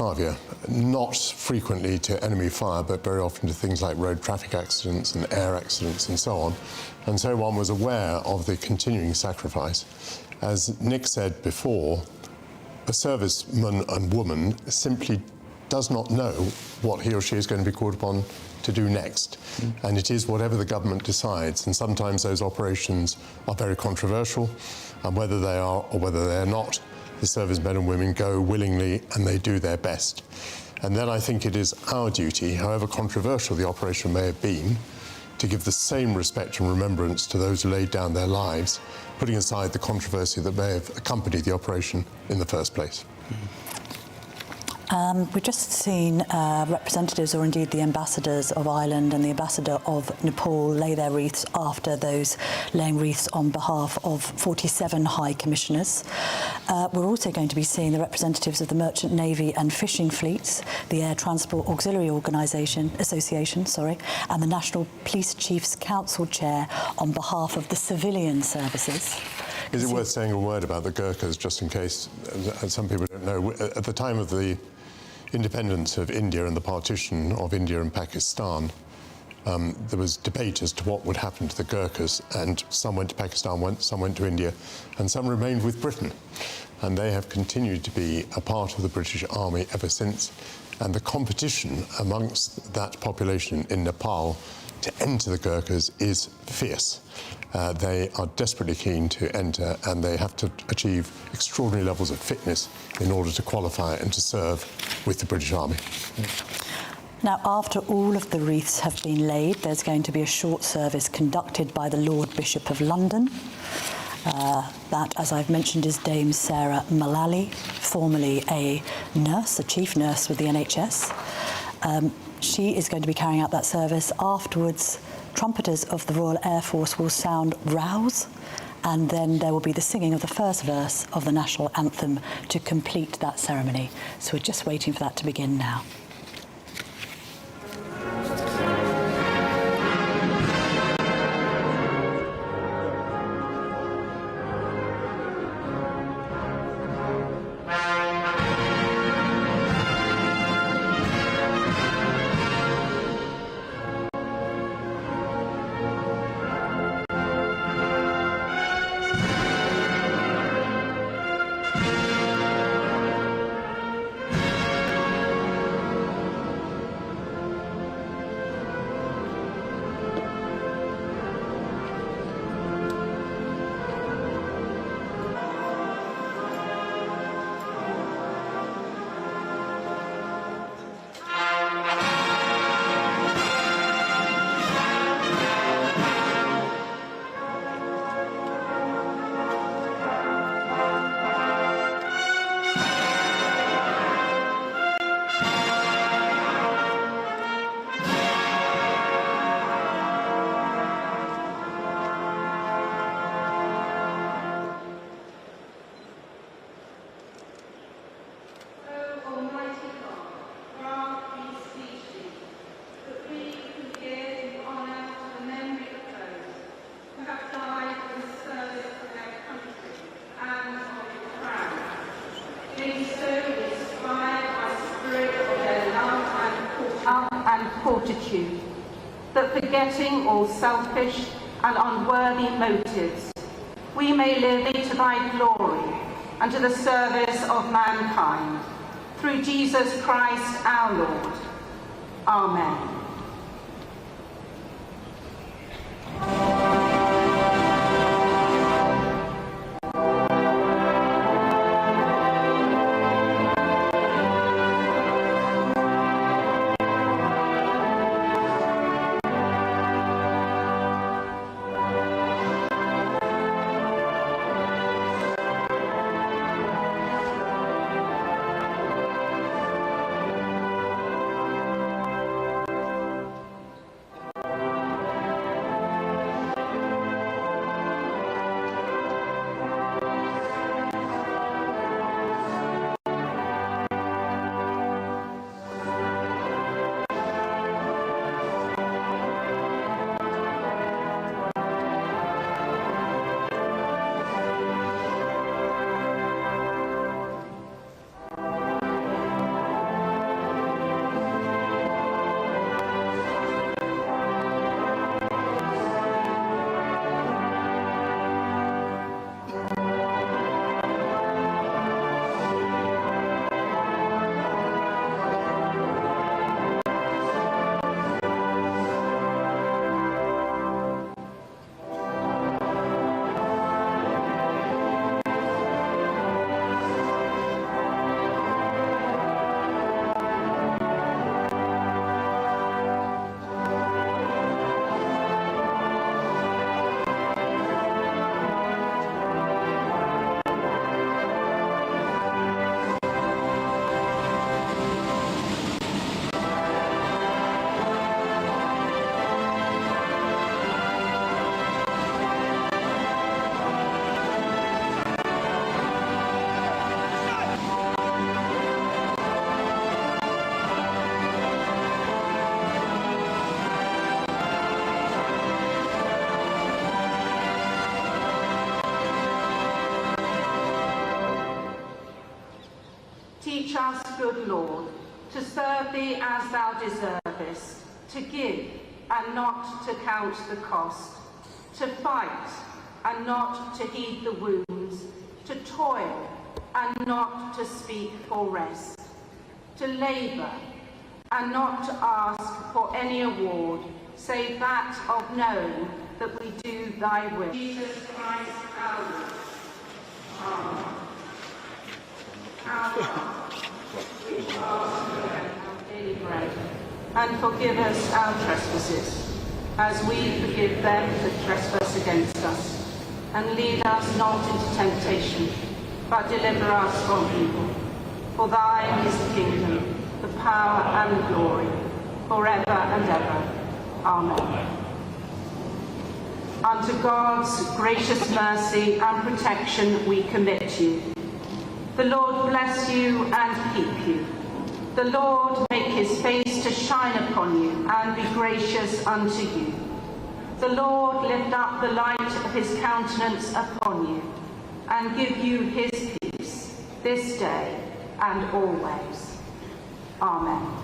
Yugoslavia, not frequently to enemy fire, but very often to things like road traffic accidents and air accidents and so on. And so one was aware of the continuing sacrifice. As Nick said before, a serviceman and woman simply does not know what he or she is going to be called upon to do next. And it is whatever the government decides. And sometimes those operations are very controversial, and whether they are or whether they are not, the servicemen and women go willingly and they do their best. And then I think it is our duty, however controversial the operation may have been, to give the same respect and remembrance to those who laid down their lives, putting aside the controversy that may have accompanied the operation in the first place. We've just seen representatives, or indeed the ambassadors of Ireland and the ambassador of Nepal, lay their wreaths after those laying wreaths on behalf of 47 High Commissioners. We're also going to be seeing the representatives of the Merchant Navy and Fishing Fleets, the Air Transport Auxiliary Association, and the National Police Chiefs Council Chair on behalf of the civilian services. Is it worth saying a word about the Gurkhas, just in case some people don't know? At the time of the independence of India and the partition of India and Pakistan, there was debate as to what would happen to the Gurkhas, and some went to Pakistan, some went to India, and some remained with Britain. And they have continued to be a part of the British Army ever since. And the competition amongst that population in Nepal to enter the Gurkhas is fierce. They are desperately keen to enter, and they have to achieve extraordinary levels of fitness in order to qualify and to serve with the British Army. Now, after all of the wreaths have been laid, there's going to be a short service conducted by the Lord Bishop of London. That, as I've mentioned, is Dame Sarah Mullally, formerly a nurse, a chief nurse with the NHS. She is going to be carrying out that service. Afterwards, trumpeters of the Royal Air Force will sound rouse, and then there will be the singing of the first verse of the national anthem to complete that ceremony. So we're just waiting for that to begin now. Fortitude, that forgetting all selfish and unworthy motives, we may live to thy glory and to the service of mankind, through Jesus Christ our Lord. Amen. Teach us, good Lord, to serve thee as thou deservest, to give and not to count the cost, to fight and not to heed the wounds, to toil and not to speak for rest, to labour and not to ask for any award, save that of knowing that we do thy will. Jesus Christ, our Lord. Amen. Our God, which art in heaven, our daily bread, and forgive us our trespasses, as we forgive them that trespass against us. And lead us not into temptation, but deliver us from evil. For thine is the kingdom, the power and the glory, forever and ever. Amen. Unto God's gracious mercy and protection we commit you. The Lord bless you and keep you. The Lord make his face to shine upon you and be gracious unto you. The Lord lift up the light of his countenance upon you and give you his peace this day and always. Amen.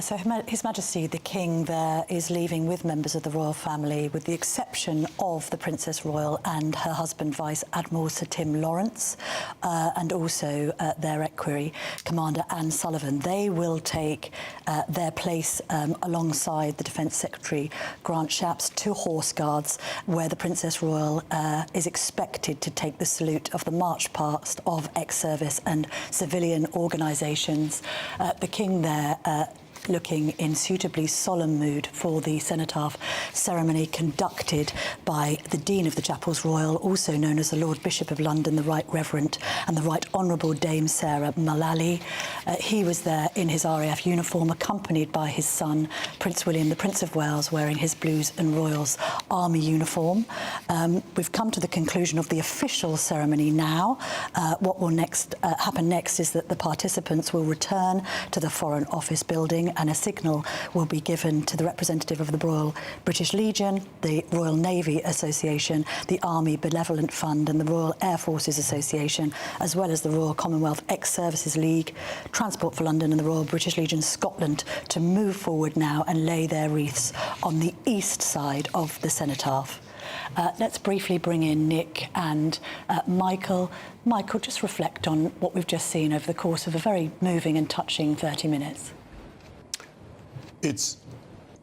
So His Majesty the King there is leaving with members of the royal family, with the exception of the Princess Royal and her husband Vice Admiral Sir Tim Lawrence, and also their equerry Commander Anne Sullivan. They will take their place alongside the Defence Secretary Grant Shapps to Horse Guards, where the Princess Royal is expected to take the salute of the march past of ex-service and civilian organisations. The King there looking in suitably solemn mood for the cenotaph ceremony conducted by the Dean of the Chapels Royal, also known as the Lord Bishop of London, the Right Reverend and the Right Honourable Dame Sarah Mullally. He was there in his RAF uniform, accompanied by his son, Prince William, the Prince of Wales, wearing his Blues and Royals Army uniform. We've come to the conclusion of the official ceremony now. What will happen next is that the participants will return to the Foreign Office building, and a signal will be given to the representative of the Royal British Legion, the Royal Navy Association, the Army Benevolent Fund and the Royal Air Forces Association, as well as the Royal Commonwealth Ex-Services League, Transport for London and the Royal British Legion Scotland, to move forward now and lay their wreaths on the east side of the cenotaph. Let's briefly bring in Nick and Michael. Michael, just reflect on what we've just seen over the course of a very moving and touching 30 minutes. It's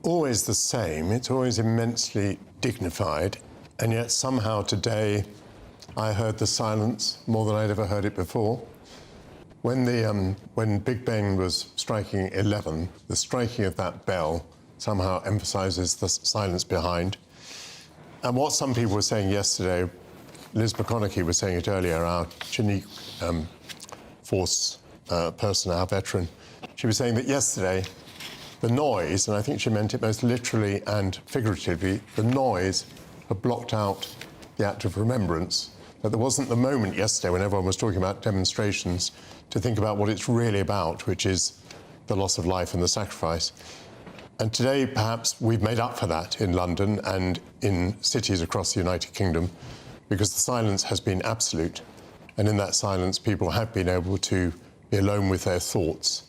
always the same. It's always immensely dignified, and yet somehow today I heard the silence more than I'd ever heard it before. When Big Ben was striking 11, the striking of that bell somehow emphasises the silence behind. And what some people were saying yesterday, Liz McConaughey was saying it earlier, our Chinook force person, our veteran, she was saying that yesterday the noise, and I think she meant it most literally and figuratively, the noise had blocked out the act of remembrance. That there wasn't the moment yesterday when everyone was talking about demonstrations to think about what it's really about, which is the loss of life and the sacrifice. And today, perhaps, we've made up for that in London and in cities across the United Kingdom, because the silence has been absolute. And in that silence, people have been able to be alone with their thoughts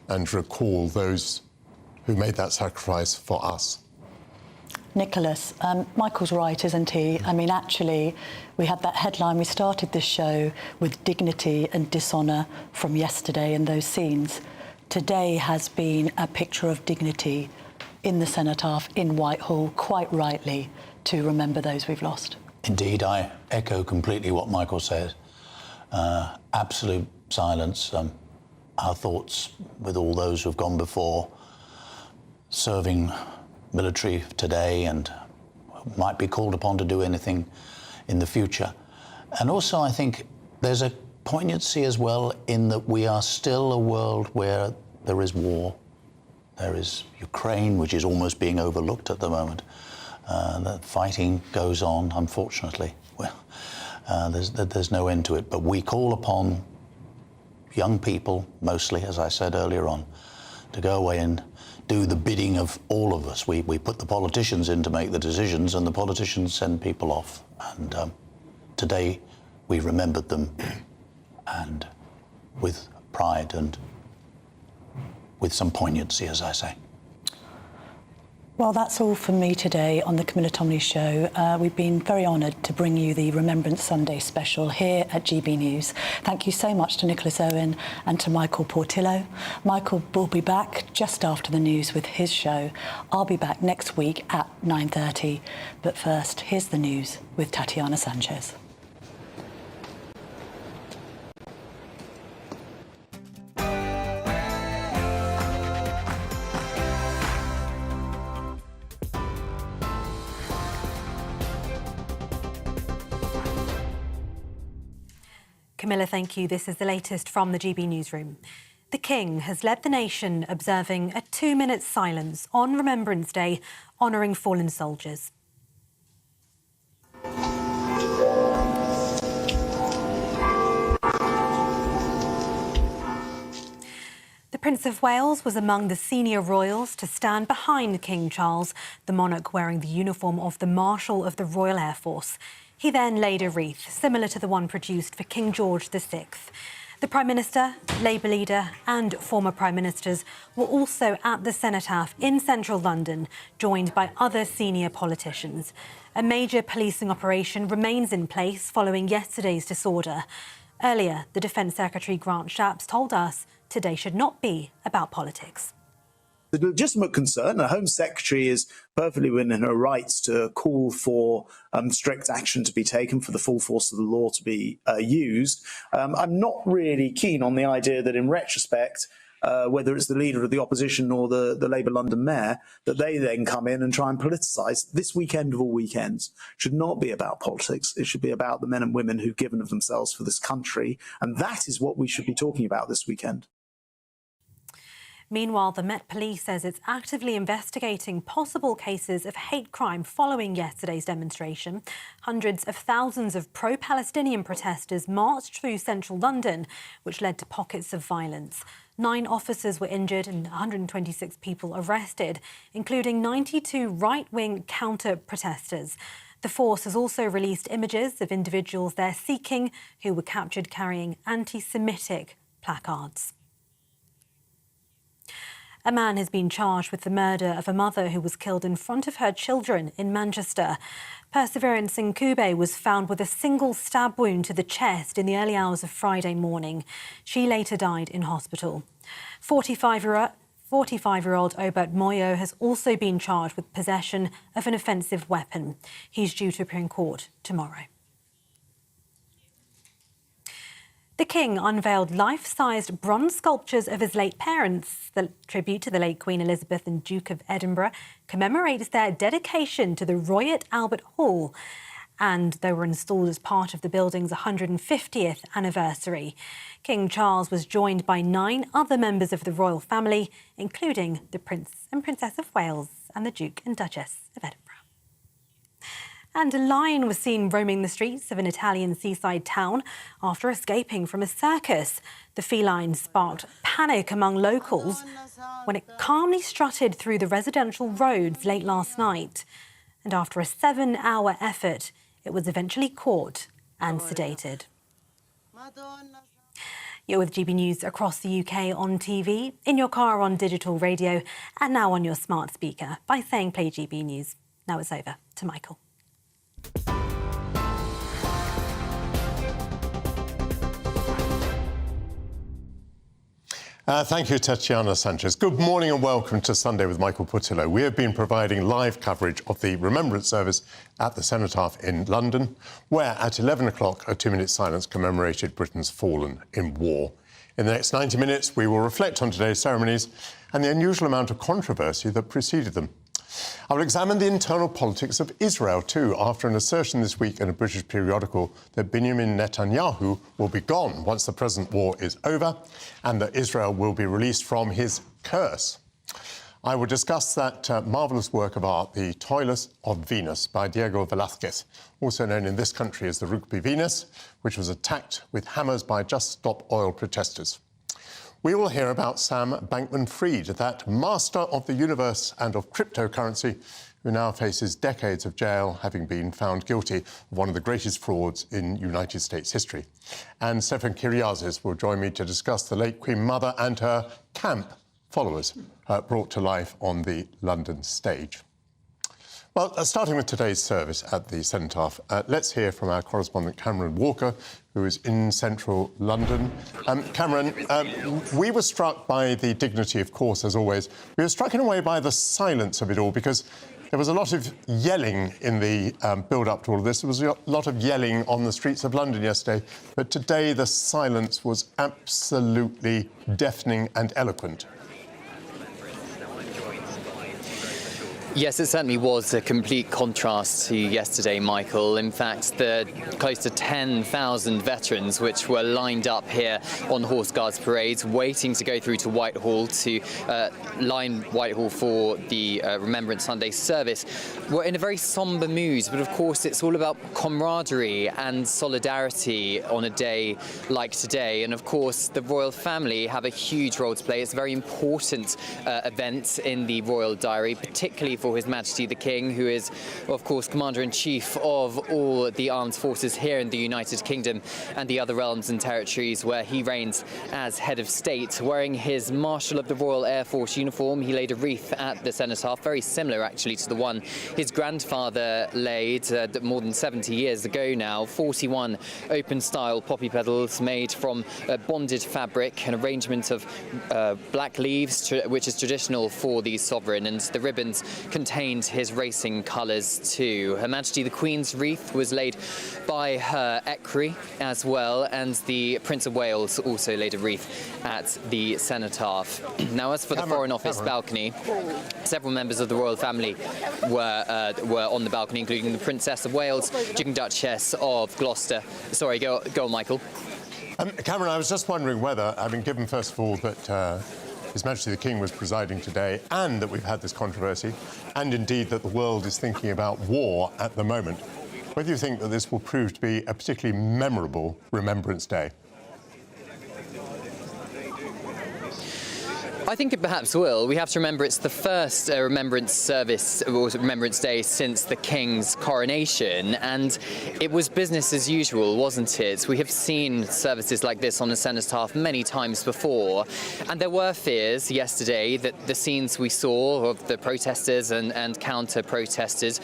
and recall those who made that sacrifice for us. Nicholas, Michael's right, isn't he? I mean, actually, we had that headline. We started this show with dignity and dishonour from yesterday and those scenes. Today has been a picture of dignity in the cenotaph in Whitehall, quite rightly, to remember those we've lost. Indeed, I echo completely what Michael said. Absolute silence. Our thoughts with all those who've gone before, serving military today and might be called upon to do anything in the future. And also, I think there's a poignancy as well in that we are still a world where there is war. There is Ukraine, which is almost being overlooked at the moment. The fighting goes on, unfortunately. Well, there's no end to it. But we call upon young people, mostly, as I said earlier on, to go away and do the bidding of all of us. We put the politicians in to make the decisions, and the politicians send people off. And today we remembered them, and with pride and with some poignancy, as I say. Well, that's all from me today on the Camilla Tominey Show. We've been very honoured to bring you the Remembrance Sunday special here at GB News. Thank you so much to Nicholas Owen and to Michael Portillo. Michael will be back just after the news with his show. I'll be back next week at 9:30. But first, here's the news with Tatiana Sanchez. Camilla, thank you. This is the latest from the GB Newsroom. The King has led the nation observing a 2-minute silence on Remembrance Day, honouring fallen soldiers. The Prince of Wales was among the senior royals to stand behind King Charles, the monarch wearing the uniform of the Marshal of the Royal Air Force. He then laid a wreath, similar to the one produced for King George VI. The Prime Minister, Labour leader and former Prime Ministers were also at the cenotaph in central London, joined by other senior politicians. A major policing operation remains in place following yesterday's disorder. Earlier, the Defence Secretary Grant Shapps told us today should not be about politics. The legitimate concern, the Home Secretary is perfectly within her rights to call for strict action to be taken, for the full force of the law to be used. I'm not really keen on the idea that in retrospect, whether it's the leader of the opposition or the Labour London mayor, that they then come in and try and politicise. This weekend of all weekends should not be about politics. It should be about the men and women who've given of themselves for this country. And that is what we should be talking about this weekend. Meanwhile, the Met Police says it's actively investigating possible cases of hate crime following yesterday's demonstration. Hundreds of thousands of pro-Palestinian protesters marched through central London, which led to pockets of violence. 9 officers were injured and 126 people arrested, including 92 right-wing counter-protesters. The force has also released images of individuals they're seeking who were captured carrying anti-Semitic placards. A man has been charged with the murder of a mother who was killed in front of her children in Manchester. Perseverance Nkube was found with a single stab wound to the chest in the early hours of Friday morning. She later died in hospital. 45-year-old Obert Moyo has also been charged with possession of an offensive weapon. He's due to appear in court tomorrow. The King unveiled life-sized bronze sculptures of his late parents. The tribute to the late Queen Elizabeth and Duke of Edinburgh commemorates their dedication to the Royal Albert Hall. and they were installed as part of the building's 150th anniversary. King Charles was joined by 9 other members of the royal family, including the Prince and Princess of Wales and the Duke and Duchess of Edinburgh. And a lion was seen roaming the streets of an Italian seaside town after escaping from a circus. The feline sparked panic among locals when it calmly strutted through the residential roads late last night. And after a 7-hour effort, it was eventually caught and sedated. You're with GB News across the UK on TV, in your car on digital radio, and now on your smart speaker by saying play GB News. Now it's over to Michael. Thank you, Tatiana Sanchez. Good morning and welcome to Sunday with Michael Portillo. We have been providing live coverage of the Remembrance service at the Cenotaph in London, where at 11 o'clock a 2-minute silence commemorated Britain's fallen in war. In the next 90 minutes, we will reflect on today's ceremonies and the unusual amount of controversy that preceded them. I will examine the internal politics of Israel too, after an assertion this week in a British periodical that Benjamin Netanyahu will be gone once the present war is over and that Israel will be released from his curse. I will discuss that marvellous work of art, The Toilers of Venus by Diego Velasquez, also known in this country as the Rugby Venus, which was attacked with hammers by Just Stop Oil protesters. We will hear about Sam Bankman-Fried, that master of the universe and of cryptocurrency, who now faces decades of jail, having been found guilty of one of the greatest frauds in United States history. And Stefan Kyriazis will join me to discuss the late Queen Mother and her camp followers brought to life on the London stage. Well, starting with today's service at the Cenotaph, let's hear from our correspondent Cameron Walker, who is in central London. Cameron, we were struck by the dignity, of course, as always. We were struck in a way by the silence of it all, because there was a lot of yelling in the build-up to all of this. There was a lot of yelling on the streets of London yesterday, but today the silence was absolutely deafening and eloquent. Yes, it certainly was a complete contrast to yesterday, Michael. In fact, the close to 10,000 veterans which were lined up here on Horse Guards parades, waiting to go through to Whitehall to line Whitehall for the Remembrance Sunday service, were in a very sombre mood. But of course, it's all about camaraderie and solidarity on a day like today. And of course, the royal family have a huge role to play. It's a very important event in the royal diary, particularly for His Majesty the King, who is, of course, Commander-in-Chief of all the armed forces here in the United Kingdom and the other realms and territories where he reigns as head of state. Wearing his Marshal of the Royal Air Force uniform, he laid a wreath at the Cenotaph, very similar actually to the one his grandfather laid more than 70 years ago now. 41 open-style poppy petals made from bonded fabric, an arrangement of black leaves, which is traditional for the sovereign, and the ribbons contained his racing colours too. Her Majesty the Queen's wreath was laid by her equerry as well, and the Prince of Wales also laid a wreath at the Cenotaph. Now, as for the Foreign Office balcony, several members of the royal family were on the balcony, including the Princess of Wales, Duke and Duchess of Gloucester. Sorry, go on, Michael. Cameron, I was just wondering whether, given first of all that His Majesty the King was presiding today, and that we've had this controversy, and indeed that the world is thinking about war at the moment, whether you think that this will prove to be a particularly memorable Remembrance Day. I think it perhaps will. We have to remember it's the first Remembrance service, or Remembrance Day, since the King's coronation, and it was business as usual, wasn't it? We have seen services like this on the Cenotaph many times before, and there were fears yesterday that the scenes we saw of the protesters and counter-protesters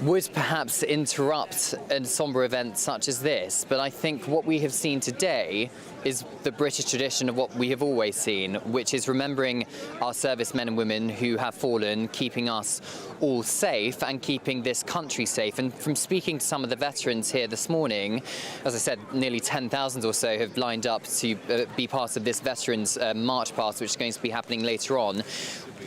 would perhaps interrupt a sombre event such as this. But I think what we have seen today is the British tradition of what we have always seen, which is remembering our servicemen and women who have fallen, keeping us all safe and keeping this country safe. And from speaking to some of the veterans here this morning, as I said, nearly 10,000 or so have lined up to be part of this Veterans March Past, which is going to be happening later on.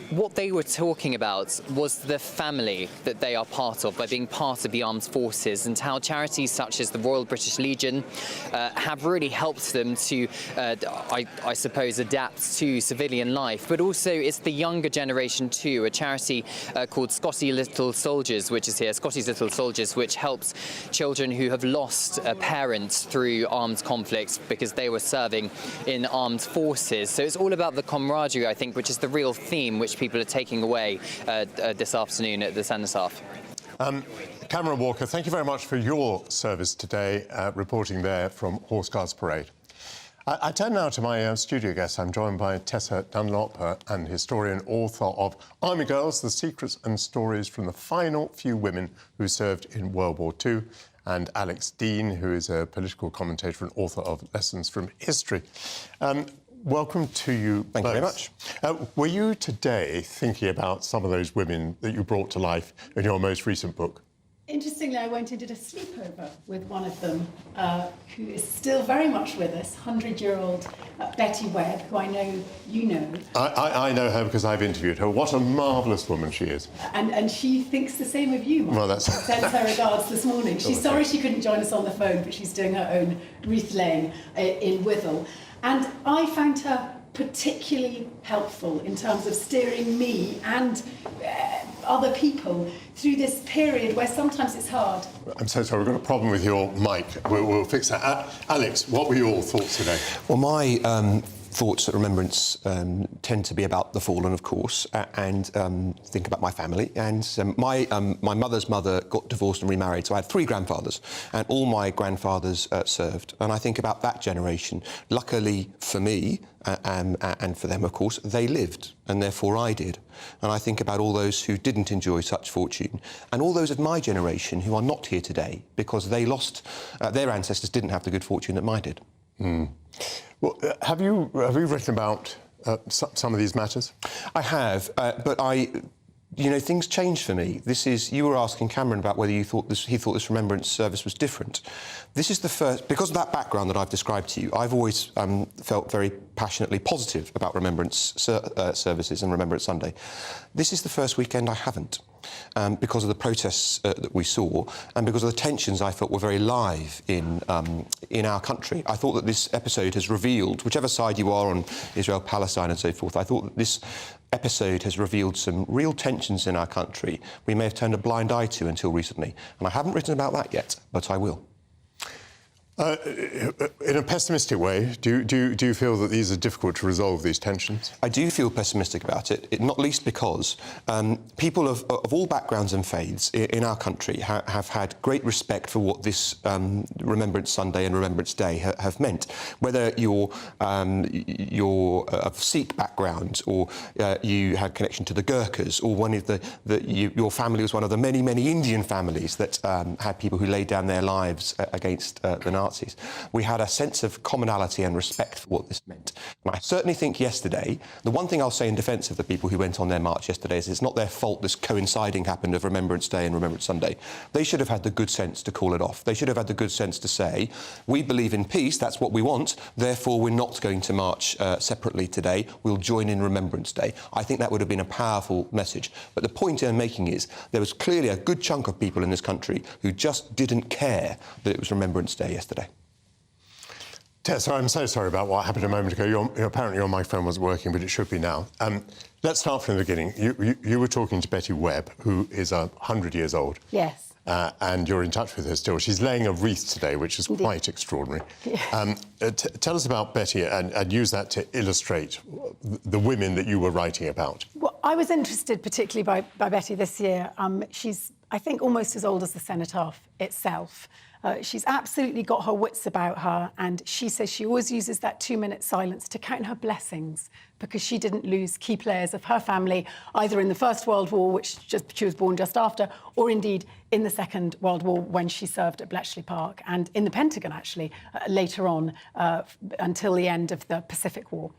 what they were talking about was the family that they are part of by being part of the armed forces, and how charities such as the Royal British Legion have really helped them to, I suppose, adapt to civilian life. But also it's the younger generation too, a charity called Scotty Little Soldiers, which is here, Scotty's Little Soldiers, which helps children who have lost a parent through armed conflicts because they were serving in armed forces. So it's all about the camaraderie, I think, which is the real theme which people are taking away this afternoon at the Cenotaph. Cameron Walker, thank you very much for your service today, reporting there from Horse Guards Parade. I turn now to my studio guest. I'm joined by Tessa Dunlop, an historian, author of Army Girls, The Secrets and Stories from the Final Few Women Who Served in World War II, and Alex Dean, who is a political commentator and author of Lessons from History. Welcome to you both. Thank you very much. Were you today thinking about some of those women that you brought to life in your most recent book? Interestingly, I went and did a sleepover with one of them, who is still very much with us, 100-year-old Betty Webb, who I know you know. I know her because I've interviewed her. What a marvellous woman she is. And she thinks the same of you, Mark. Well, that's... Sends her regards this morning. She's sorry she couldn't join us on the phone, but she's doing her own wreath laying in Withel. And I found her particularly helpful in terms of steering me and other people through this period where sometimes it's hard. I'm so sorry, we've got a problem with your mic. We'll fix that. Alex, what were your thoughts today? Well, my thoughts at Remembrance tend to be about the fallen, of course, and think about my family. And my mother's mother got divorced and remarried, so I had 3 grandfathers, and all my grandfathers served. And I think about that generation. Luckily for me, and for them, of course, they lived, and therefore I did. And I think about all those who didn't enjoy such fortune, and all those of my generation who are not here today because they lost, their ancestors didn't have the good fortune that mine did. Well, have you written about some of these matters? I have, but you know, things change for me. You were asking Cameron about whether he thought this Remembrance service was different. This is the first, because of that background that I've described to you, I've always felt very passionately positive about Remembrance services and Remembrance Sunday. This is the first weekend I haven't. Because of the protests that we saw, and because of the tensions I felt were very live in our country. I thought that this episode has revealed, whichever side you are on Israel, Palestine and so forth, I thought that this episode has revealed some real tensions in our country we may have turned a blind eye to until recently. And I haven't written about that yet, but I will. In a pessimistic way, do you feel that these are difficult to resolve, these tensions? I do feel pessimistic about it, not least because people of all backgrounds and faiths in our country have had great respect for what this Remembrance Sunday and Remembrance Day have meant. Whether you're of Sikh background, or you had connection to the Gurkhas, or your family was one of the many, many Indian families that had people who laid down their lives against the Nazis. We had a sense of commonality and respect for what this meant. And I certainly think yesterday, the one thing I'll say in defence of the people who went on their march yesterday is it's not their fault this coinciding happened of Remembrance Day and Remembrance Sunday. They should have had the good sense to call it off. They should have had the good sense to say, we believe in peace, that's what we want, therefore we're not going to march separately today, we'll join in Remembrance Day. I think that would have been a powerful message. But the point I'm making is there was clearly a good chunk of people in this country who just didn't care that it was Remembrance Day yesterday. Tessa, I'm so sorry about what happened a moment ago. Apparently your microphone wasn't working, but it should be now. Let's start from the beginning. You were talking to Betty Webb, who is 100 years old. Yes. And you're in touch with her still. She's laying a wreath today, which is quite extraordinary. Yeah. Tell us about Betty and use that to illustrate the women that you were writing about. Well, I was interested particularly by Betty this year. She's, I think, almost as old as the Cenotaph itself. She's absolutely got her wits about her, and she says she always uses that 2-minute silence to count her blessings because she didn't lose key players of her family, either in the First World War, which she was born just after, or indeed in the Second World War when she served at Bletchley Park, and in the Pentagon, actually, later on, until the end of the Pacific War.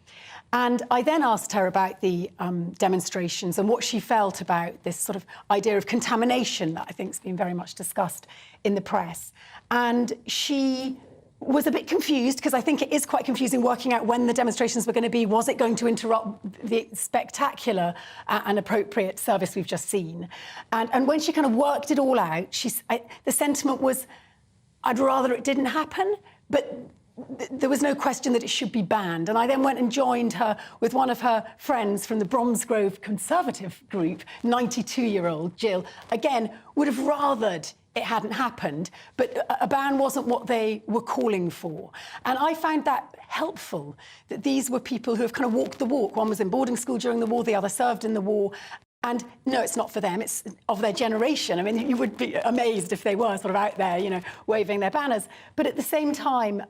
And I then asked her about the demonstrations and what she felt about this sort of idea of contamination that I think has been very much discussed in the press. And she was a bit confused, because I think it is quite confusing working out when the demonstrations were going to be. Was it going to interrupt the spectacular and appropriate service we've just seen? And when she kind of worked it all out, the sentiment was, I'd rather it didn't happen, but there was no question that it should be banned. And I then went and joined her with one of her friends from the Bromsgrove Conservative group, 92-year-old Jill. Again, would have rathered it hadn't happened, but a ban wasn't what they were calling for. And I found that helpful, that these were people who have kind of walked the walk. One was in boarding school during the war, the other served in the war. And no, it's not for them, it's of their generation. I mean, you would be amazed if they were sort of out there, you know, waving their banners. But at the same time,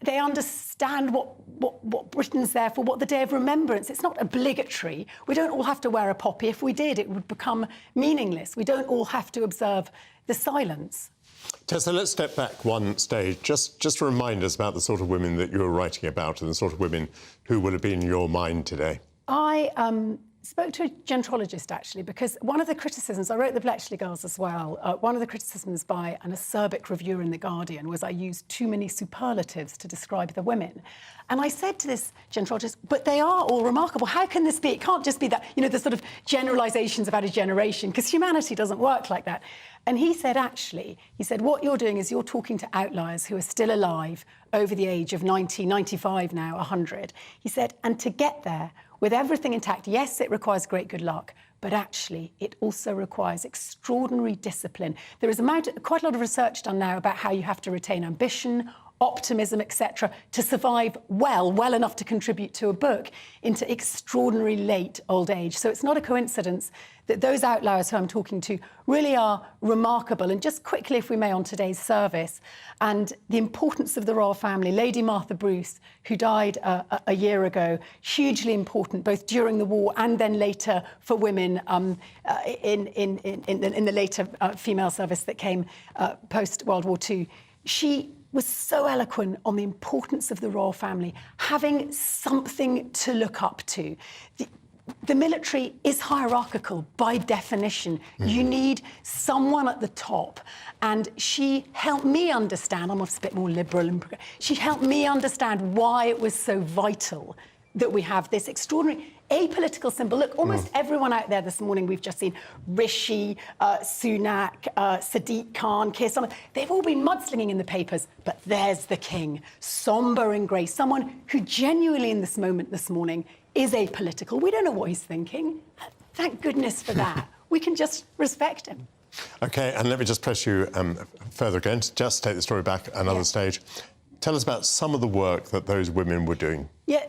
they understand what Britain's there for, what the Day of Remembrance. It's not obligatory. We don't all have to wear a poppy. If we did, it would become meaningless. We don't all have to observe the silence. Tessa, let's step back one stage. Just remind us about the sort of women that you were writing about and the sort of women who would have been in your mind today. I spoke to a gentrologist, actually, because one of the criticisms, I wrote the Bletchley Girls as well, one of the criticisms by an acerbic reviewer in The Guardian was I used too many superlatives to describe the women. And I said to this gentrologist, but they are all remarkable. How can this be? It can't just be that, you know, the sort of generalisations about a generation, because humanity doesn't work like that. And he said, actually, what you're doing is you're talking to outliers who are still alive over the age of 90, 95 now, 100. He said, and to get there, with everything intact, yes, it requires great good luck, but actually it also requires extraordinary discipline. There is quite a lot of research done now about how you have to retain ambition, optimism, etc., to survive well enough to contribute to a book into extraordinary late old age. So it's not a coincidence that those outliers who I'm talking to really are remarkable. And just quickly, if we may, on today's service and the importance of the royal family, Lady Martha Bruce, who died a year ago, hugely important both during the war and then later for women in the later female service that came post World War II. She was so eloquent on the importance of the royal family, having something to look up to. The military is hierarchical by definition. You need someone at the top. And she helped me understand, I'm a bit more liberal, she helped me understand why it was so vital that we have this extraordinary apolitical symbol. Look, almost everyone out there this morning, we've just seen Rishi, Sunak, Sadiq Khan, Keir Starmer, they've all been mudslinging in the papers, but there's the king, sombre in grey, someone who genuinely in this moment this morning is apolitical. We don't know what he's thinking. Thank goodness for that. We can just respect him. OK, and let me just press you further again, just take the story back another stage. Tell us about some of the work that those women were doing. Yeah.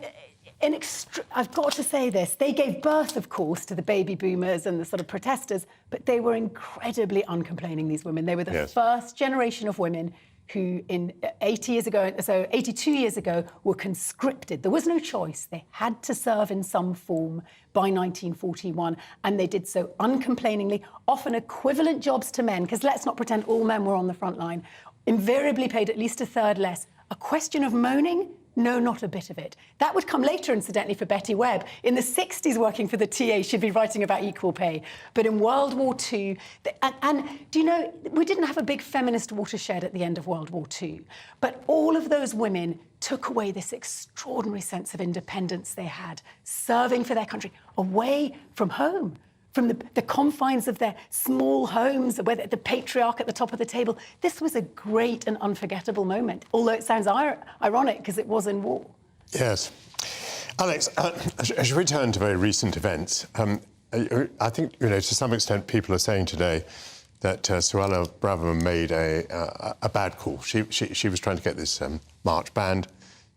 I've got to say this, they gave birth, of course, to the baby boomers and the sort of protesters, but they were incredibly uncomplaining, these women. They were the first generation of women who, in 82 years ago, were conscripted. There was no choice. They had to serve in some form by 1941, and they did so uncomplainingly, often equivalent jobs to men, because let's not pretend all men were on the front line, invariably paid at least a third less. A question of moaning? No, not a bit of it. That would come later, incidentally, for Betty Webb. In the 60s, working for the TA, she'd be writing about equal pay. But in World War II, and do you know, we didn't have a big feminist watershed at the end of World War II. But all of those women took away this extraordinary sense of independence they had, serving for their country, away from home, from the confines of their small homes, where the patriarch at the top of the table. This was a great and unforgettable moment, although it sounds ironic because it was in war. Yes. Alex, as we return to very recent events, I think, you know, to some extent people are saying today that Suella Braverman made a bad call. She was trying to get this march banned.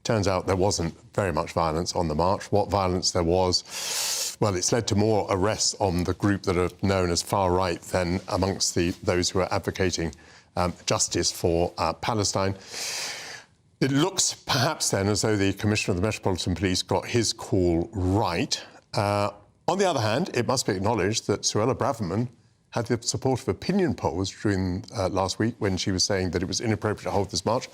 Turns out there wasn't very much violence on the march. What violence there was, well, it's led to more arrests on the group that are known as far right than amongst those who are advocating justice for Palestine. It looks perhaps then as though the Commissioner of the Metropolitan Police got his call right. On the other hand, it must be acknowledged that Suella Braverman had the support of opinion polls during last week when she was saying that it was inappropriate to hold this march.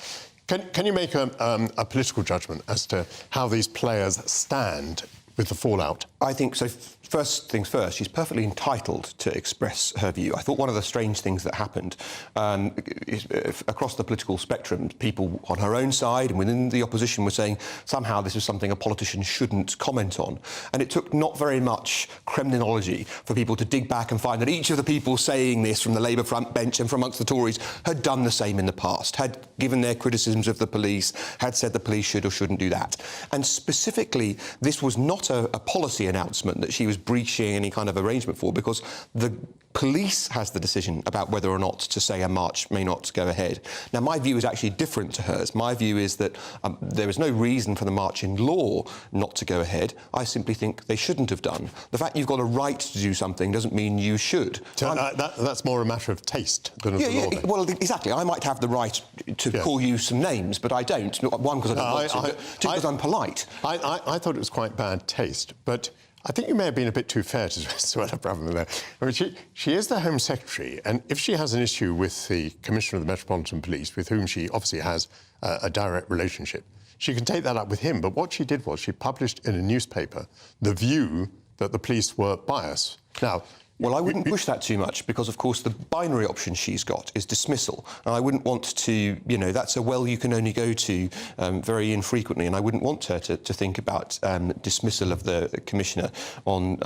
Can you make a political judgment as to how these players stand with the fallout? I think so. First things first, she's perfectly entitled to express her view. I thought one of the strange things that happened is, across the political spectrum, people on her own side and within the opposition were saying somehow this is something a politician shouldn't comment on. And it took not very much Kremlinology for people to dig back and find that each of the people saying this from the Labour front bench and from amongst the Tories had done the same in the past, had given their criticisms of the police, had said the police should or shouldn't do that. And specifically, this was not a policy announcement that she was breaching any kind of arrangement for, because the police has the decision about whether or not to say a march may not go ahead. Now, my view is actually different to hers. My view is that there is no reason for the march in law not to go ahead. I simply think they shouldn't have done. The fact you've got a right to do something doesn't mean you should. So that's more a matter of taste than of the law. Well, exactly. I might have the right to call you some names, but I don't. One, because I don't want to, but two, because I'm polite. I thought it was quite bad taste, but I think you may have been a bit too fair to Suella Braverman there. I mean, she is the Home Secretary, and if she has an issue with the Commissioner of the Metropolitan Police, with whom she obviously has a direct relationship, she can take that up with him. But what she did was she published in a newspaper the view that the police were biased. Now, well, I wouldn't push that too much because, of course, the binary option she's got is dismissal. And I wouldn't want to, you know, that's a well you can only go to very infrequently, and I wouldn't want her to think about dismissal of the Commissioner on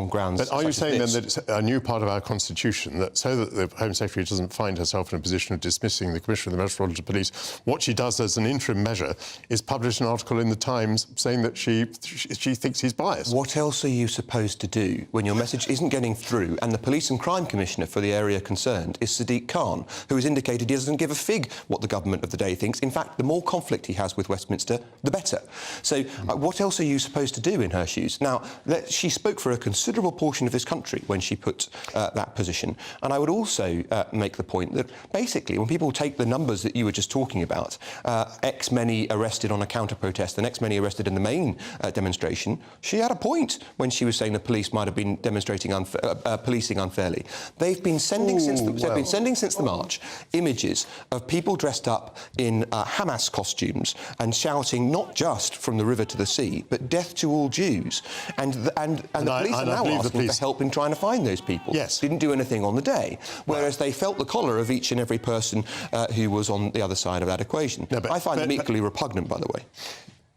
grounds But are you saying then that it's a new part of our Constitution, that so that the Home Secretary doesn't find herself in a position of dismissing the Commissioner of the Metropolitan Police, what she does as an interim measure is publish an article in the Times saying that she thinks he's biased? What else are you supposed to do when your message isn't getting through and the Police and Crime Commissioner for the area concerned is Sadiq Khan, who has indicated he doesn't give a fig what the government of the day thinks. In fact, the more conflict he has with Westminster, the better. So what else are you supposed to do in her shoes? Now, she spoke for a considerable portion of this country when she put that position. And I would also make the point that basically when people take the numbers that you were just talking about, X many arrested on a counter-protest and X many arrested in the main demonstration, she had a point when she was saying the police might have been demonstrating policing unfairly. They've been sending since the march images of people dressed up in Hamas costumes and shouting not just from the river to the sea, but death to all Jews. And the police are now asking for help in trying to find those people. Yes. Didn't do anything on the day, whereas they felt the collar of each and every person who was on the other side of that equation. No, I find them equally repugnant, by the way.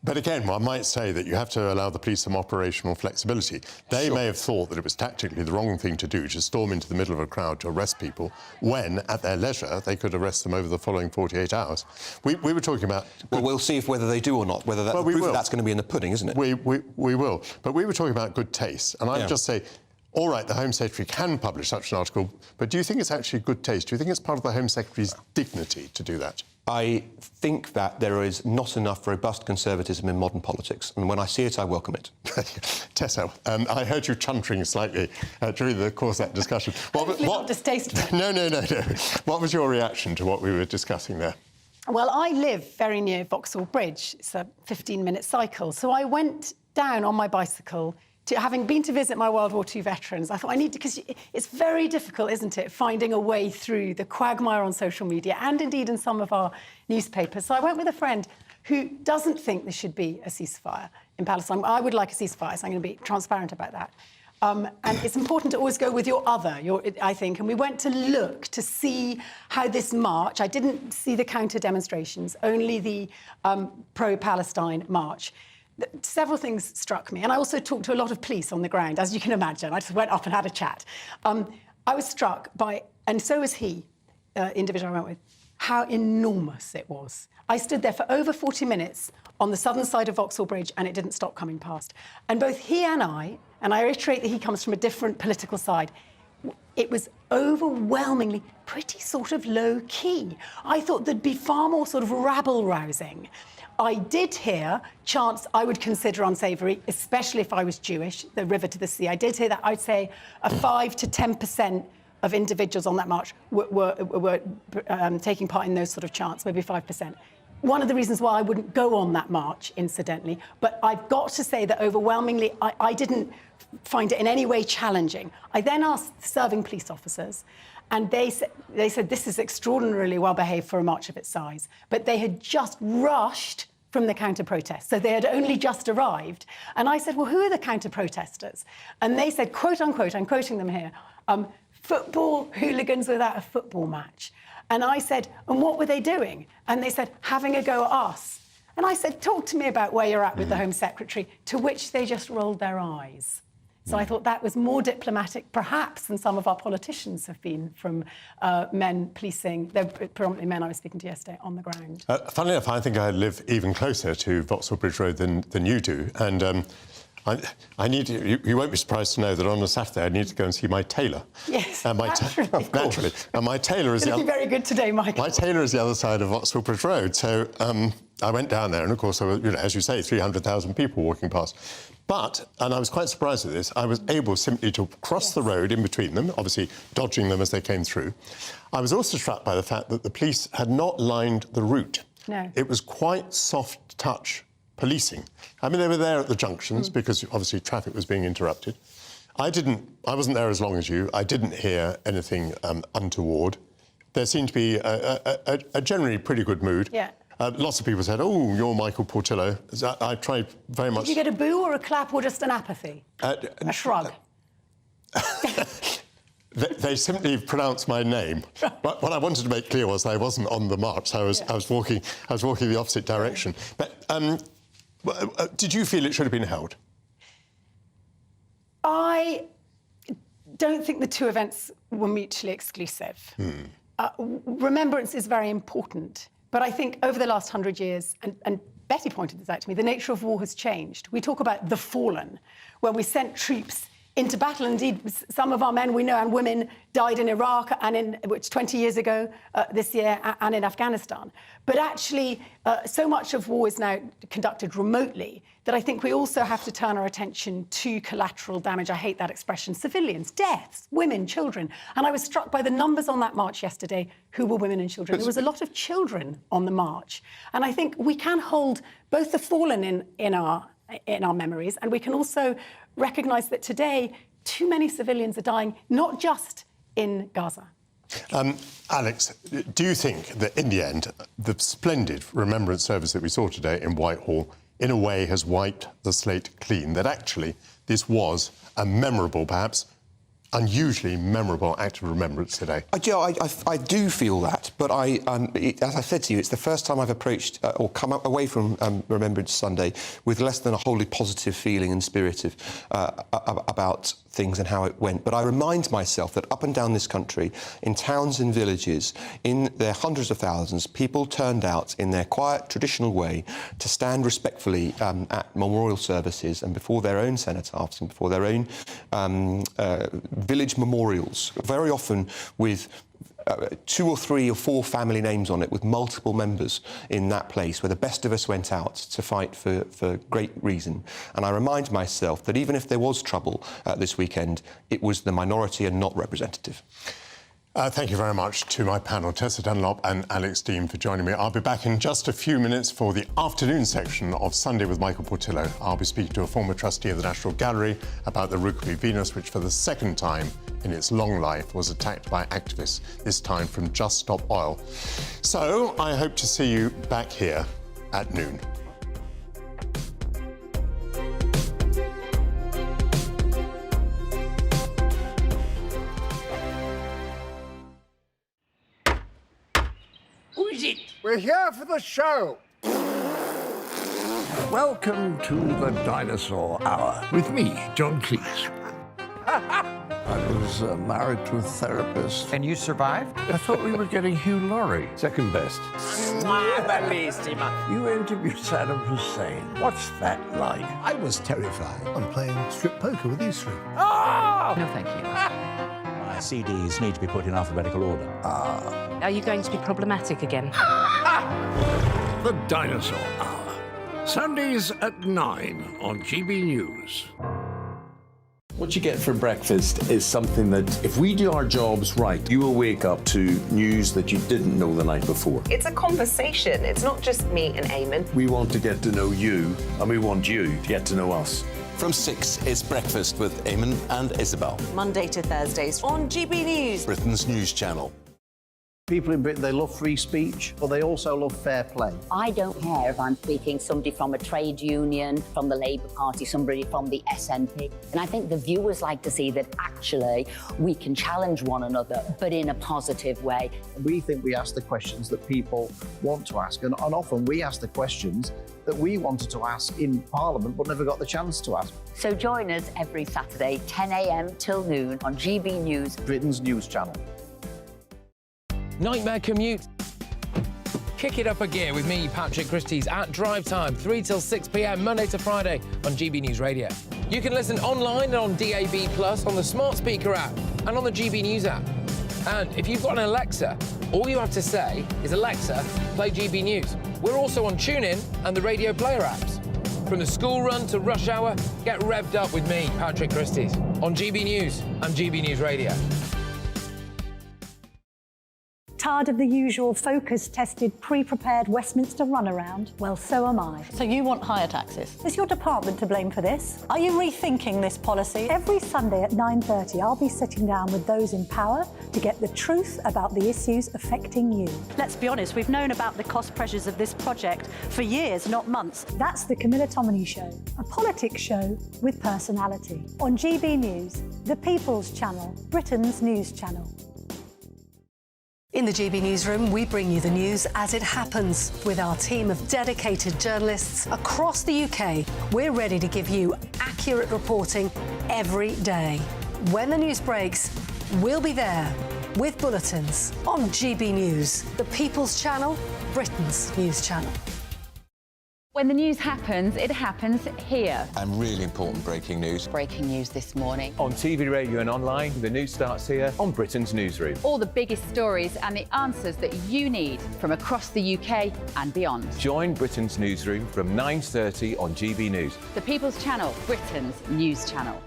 But again, one might say that you have to allow the police some operational flexibility. They may have thought that it was tactically the wrong thing to do, to storm into the middle of a crowd to arrest people, when, at their leisure, they could arrest them over the following 48 hours. We were talking about... Well, we'll see whether they do or not, whether that's going to be in the pudding, isn't it? We will. But we were talking about good taste, and I would just say, all right, the Home Secretary can publish such an article, but do you think it's actually good taste? Do you think it's part of the Home Secretary's dignity to do that? I think that there is not enough robust conservatism in modern politics, and when I see it, I welcome it. Tessa, I heard you chuntering slightly during the course of that discussion. Not distasteful. No. What was your reaction to what we were discussing there? Well, I live very near Vauxhall Bridge. It's a 15-minute cycle. So I went down on my bicycle having been to visit my World War II veterans. I thought I need to, because it's very difficult, isn't it, finding a way through the quagmire on social media and indeed in some of our newspapers. So I went with a friend who doesn't think there should be a ceasefire in Palestine. I would like a ceasefire, so I'm going to be transparent about that. And it's important to always go with your other, I think. And we went to look to see how this march, I didn't see the counter demonstrations, only the pro-Palestine march. Several things struck me, and I also talked to a lot of police on the ground, as you can imagine. I just went up and had a chat. I was struck by, and so was he, individual I went with, how enormous it was. I stood there for over 40 minutes on the southern side of Vauxhall Bridge, and it didn't stop coming past. And both he and I reiterate that he comes from a different political side, it was overwhelmingly pretty sort of low-key. I thought there'd be far more sort of rabble-rousing. I did hear chants I would consider unsavoury, especially if I was Jewish, the river to the sea. I did hear that. I'd say a 5 to 10% of individuals on that march were taking part in those sort of chants, maybe 5%. One of the reasons why I wouldn't go on that march, incidentally, but I've got to say that overwhelmingly I didn't find it in any way challenging. I then asked serving police officers, and they said this is extraordinarily well behaved for a march of its size, but they had just rushed from the counter-protest. So they had only just arrived. And I said, well, who are the counter-protesters? And they said, quote unquote, I'm quoting them here, football hooligans without a football match. And I said, and what were they doing? And they said, having a go at us. And I said, talk to me about where you're at with the Home Secretary, to which they just rolled their eyes. So I thought that was more diplomatic, perhaps, than some of our politicians have been from men policing. They're predominantly men I was speaking to yesterday on the ground. Funnily enough, I think I live even closer to Vauxhall Bridge Road than you do. And I need to, you won't be surprised to know that on a Saturday I need to go and see my tailor. Yes, naturally. And my tailor is going to be very good today, Michael. My tailor is the other side of Vauxhall Bridge Road. So I went down there, and of course, there were, as you say, 300,000 people walking past. But, and I was quite surprised at this, I was able simply to cross the road in between them, obviously dodging them as they came through. I was also struck by the fact that the police had not lined the route. No. It was quite soft touch policing. I mean, they were there at the junctions because obviously traffic was being interrupted. I wasn't there as long as you. I didn't hear anything untoward. There seemed to be a generally pretty good mood. Yeah. Lots of people said, oh, you're Michael Portillo. I tried very much... Did you get a boo or a clap or just an apathy? A shrug? They simply pronounced my name. But what I wanted to make clear was I wasn't on the march. I was walking the opposite direction. But did you feel it should have been held? I don't think the two events were mutually exclusive. Remembrance is very important. But I think over the last 100 years, and Betty pointed this out to me, the nature of war has changed. We talk about the fallen, where we sent troops into battle. Indeed, some of our men we know and women died in Iraq, and which 20 years ago this year, and in Afghanistan. But actually, so much of war is now conducted remotely that I think we also have to turn our attention to collateral damage. I hate that expression. Civilians, deaths, women, children. And I was struck by the numbers on that march yesterday who were women and children. There was a lot of children on the march. And I think we can hold both the fallen in our memories, and we can also recognise that today too many civilians are dying, not just in Gaza. Alex, do you think that in the end, the splendid remembrance service that we saw today in Whitehall in a way has wiped the slate clean, that actually this was a memorable, perhaps unusually memorable act of remembrance today? I do feel that, but as I said to you, it's the first time I've approached or come up away from Remembrance Sunday with less than a wholly positive feeling and spirit about things and how it went. But I remind myself that up and down this country, in towns and villages, in their hundreds of thousands, people turned out in their quiet, traditional way to stand respectfully at memorial services and before their own cenotaphs and before their own village memorials, very often with 2 or 3 or 4 family names on it, with multiple members in that place where the best of us went out to fight for great reason. And I remind myself that even if there was trouble this weekend, it was the minority and not representative. Thank you very much to my panel, Tessa Dunlop and Alex Dean, for joining me. I'll be back in just a few minutes for the afternoon section of Sunday with Michael Portillo. I'll be speaking to a former trustee of the National Gallery about the Rukwi Venus, which for the second time in its long life was attacked by activists, this time from Just Stop Oil. So I hope to see you back here at noon. Who is it? We're here for the show. Welcome to the Dinosaur Hour with me, John Cleese. I was married to a therapist. And you survived? I thought we were getting Hugh Laurie. Second best. You interviewed Saddam Hussein. What's that like? I was terrified. I'm playing strip poker with you three. Oh! No, thank you. My CDs need to be put in alphabetical order. Are you going to be problematic again? The Dinosaur Hour. Sundays at 9 on GB News. What you get for breakfast is something that, if we do our jobs right, you will wake up to news that you didn't know the night before. It's a conversation. It's not just me and Eamon. We want to get to know you, and we want you to get to know us. From 6, it's Breakfast with Eamon and Isabel. Monday to Thursdays on GB News, Britain's news channel. People in Britain, they love free speech, but they also love fair play. I don't care if I'm speaking somebody from a trade union, from the Labour Party, somebody from the SNP. And I think the viewers like to see that actually we can challenge one another, but in a positive way. We think we ask the questions that people want to ask, and often we ask the questions that we wanted to ask in Parliament but never got the chance to ask. So join us every Saturday, 10 a.m. till noon on GB News, Britain's news channel. Nightmare commute. Kick it up a gear with me, Patrick Christie's, at drive time, 3 till 6 p.m, Monday to Friday on GB News Radio. You can listen online and on DAB+, on the smart speaker app and on the GB News app. And if you've got an Alexa, all you have to say is, Alexa, play GB News. We're also on TuneIn and the Radio Player apps. From the school run to rush hour, get revved up with me, Patrick Christie's, on GB News and GB News Radio. Tired of the usual focus-tested, pre-prepared Westminster runaround? Well, so am I. So you want higher taxes? Is your department to blame for this? Are you rethinking this policy? Every Sunday at 9:30, I'll be sitting down with those in power to get the truth about the issues affecting you. Let's be honest, we've known about the cost pressures of this project for years, not months. That's the Camilla Tominey Show, a politics show with personality. On GB News, the People's Channel, Britain's news channel. In the GB Newsroom, we bring you the news as it happens. With our team of dedicated journalists across the UK, we're ready to give you accurate reporting every day. When the news breaks, we'll be there with bulletins on GB News, the People's Channel, Britain's news channel. When the news happens, it happens here. And really important breaking news. Breaking news this morning. On TV, radio and online, the news starts here on Britain's Newsroom. All the biggest stories and the answers that you need from across the UK and beyond. Join Britain's Newsroom from 9:30 on GB News. The People's Channel, Britain's news channel.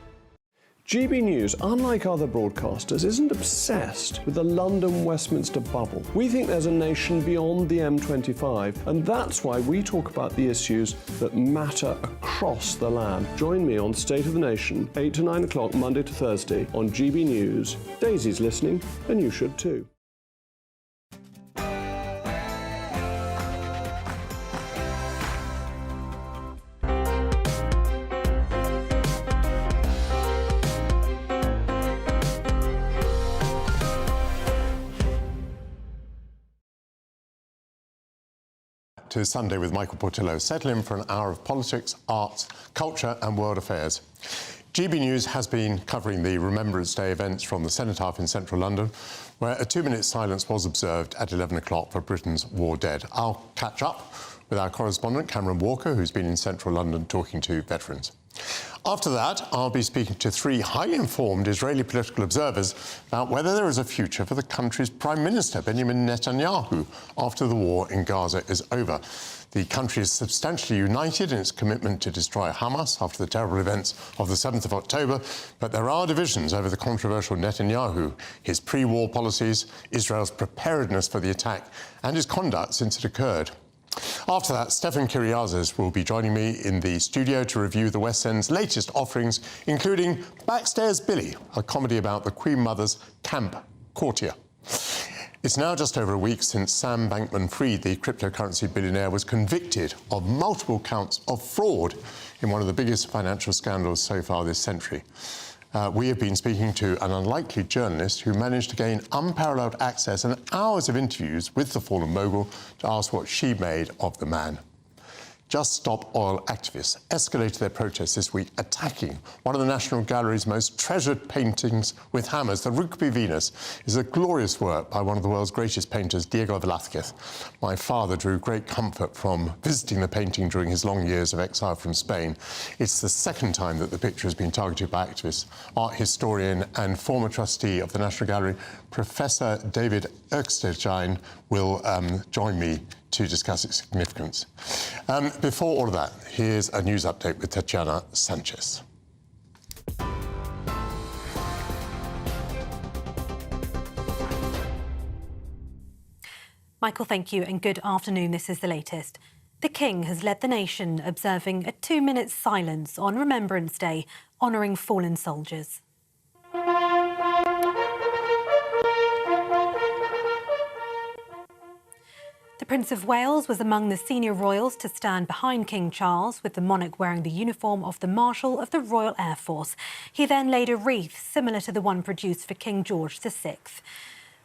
GB News, unlike other broadcasters, isn't obsessed with the London-Westminster bubble. We think there's a nation beyond the M25, and that's why we talk about the issues that matter across the land. Join me on State of the Nation, 8 to 9 o'clock, Monday to Thursday, on GB News. Daisy's listening, and you should too. To Sunday with Michael Portillo. Settle in for an hour of politics, arts, culture and world affairs. GB News has been covering the Remembrance Day events from the Cenotaph in central London, where a 2-minute silence was observed at 11 o'clock for Britain's war dead. I'll catch up with our correspondent, Cameron Walker, who's been in central London talking to veterans. After that, I'll be speaking to 3 highly informed Israeli political observers about whether there is a future for the country's Prime Minister, Benjamin Netanyahu, after the war in Gaza is over. The country is substantially united in its commitment to destroy Hamas after the terrible events of the 7th of October, but there are divisions over the controversial Netanyahu, his pre-war policies, Israel's preparedness for the attack, and his conduct since it occurred. After that, Stefan Kyriazis will be joining me in the studio to review the West End's latest offerings, including Backstairs Billy, a comedy about the Queen Mother's camp courtier. It's now just over a week since Sam Bankman-Fried, the cryptocurrency billionaire, was convicted of multiple counts of fraud in one of the biggest financial scandals so far this century. We have been speaking to an unlikely journalist who managed to gain unparalleled access and hours of interviews with the fallen mogul to ask what she made of the man. Just Stop Oil activists escalated their protests this week, attacking one of the National Gallery's most treasured paintings with hammers. The Rugby Venus is a glorious work by one of the world's greatest painters, Diego Velasquez. My father drew great comfort from visiting the painting during his long years of exile from Spain. It's the second time that the picture has been targeted by activists. Art historian and former trustee of the National Gallery, Professor David Erkstein, will join me to discuss its significance. Before all of that, here's a news update with Tatiana Sanchez. Michael, thank you, and good afternoon. This is the latest. The King has led the nation observing a 2-minute silence on Remembrance Day, honouring fallen soldiers. Prince of Wales was among the senior royals to stand behind King Charles, with the monarch wearing the uniform of the Marshal of the Royal Air Force. He then laid a wreath similar to the one produced for King George VI.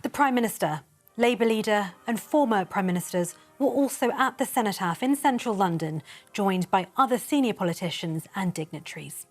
The Prime Minister, Labour leader and former Prime Ministers were also at the cenotaph in central London, joined by other senior politicians and dignitaries.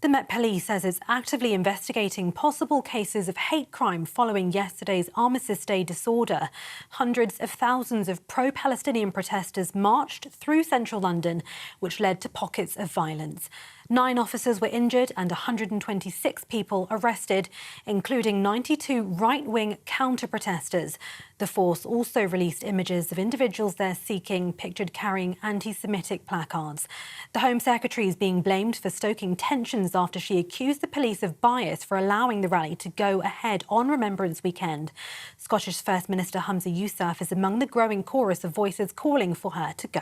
The Met Police says it's actively investigating possible cases of hate crime following yesterday's Armistice Day disorder. Hundreds of thousands of pro-Palestinian protesters marched through central London, which led to pockets of violence. 9 officers were injured and 126 people arrested, including 92 right-wing counter-protesters. The force also released images of individuals they're seeking, pictured carrying anti-Semitic placards. The Home Secretary is being blamed for stoking tensions after she accused the police of bias for allowing the rally to go ahead on Remembrance weekend. Scottish First Minister Humza Yousaf is among the growing chorus of voices calling for her to go.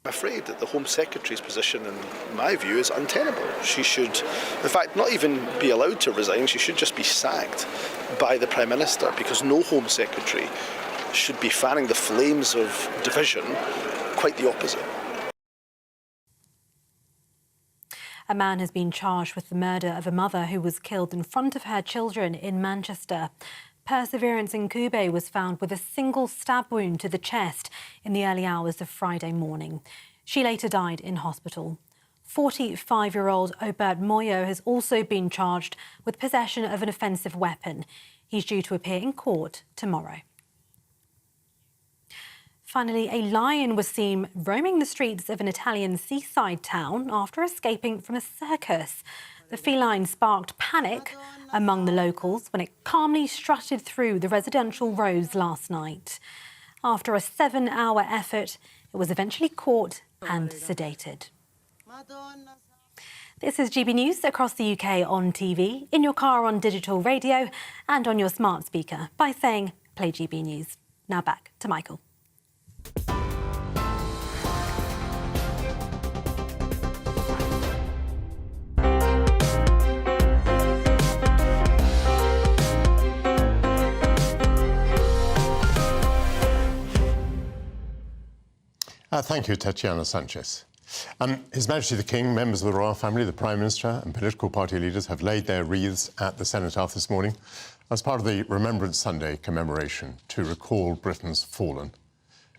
I'm afraid that the Home Secretary's position, in my view, is untenable. She should, in fact, not even be allowed to resign. She should just be sacked by the Prime Minister, because no Home Secretary should be fanning the flames of division. Quite the opposite. A man has been charged with the murder of a mother who was killed in front of her children in Manchester. Perseverance Nkube was found with a single stab wound to the chest in the early hours of Friday morning. She later died in hospital. 45-year-old Obert Moyo has also been charged with possession of an offensive weapon. He's due to appear in court tomorrow. Finally, a lion was seen roaming the streets of an Italian seaside town after escaping from a circus. The feline sparked panic among the locals when it calmly strutted through the residential roads last night. After a 7-hour effort, it was eventually caught and sedated. This is GB News across the UK on TV, in your car on digital radio and on your smart speaker by saying Play GB News. Now back to Michael. Thank you, Tatiana Sanchez. His Majesty the King, members of the royal family, the Prime Minister and political party leaders have laid their wreaths at the cenotaph this morning as part of the Remembrance Sunday commemoration to recall Britain's fallen.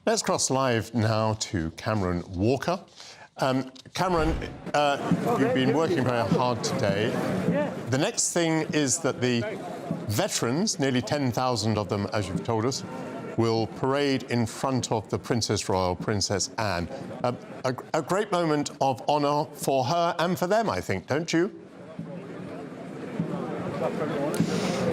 Let's cross live now to Cameron Walker. Cameron, you've been working very hard today. The next thing is that the veterans, nearly 10,000 of them, as you've told us, will parade in front of the Princess Royal, Princess Anne. A great moment of honour for her and for them, I think, don't you?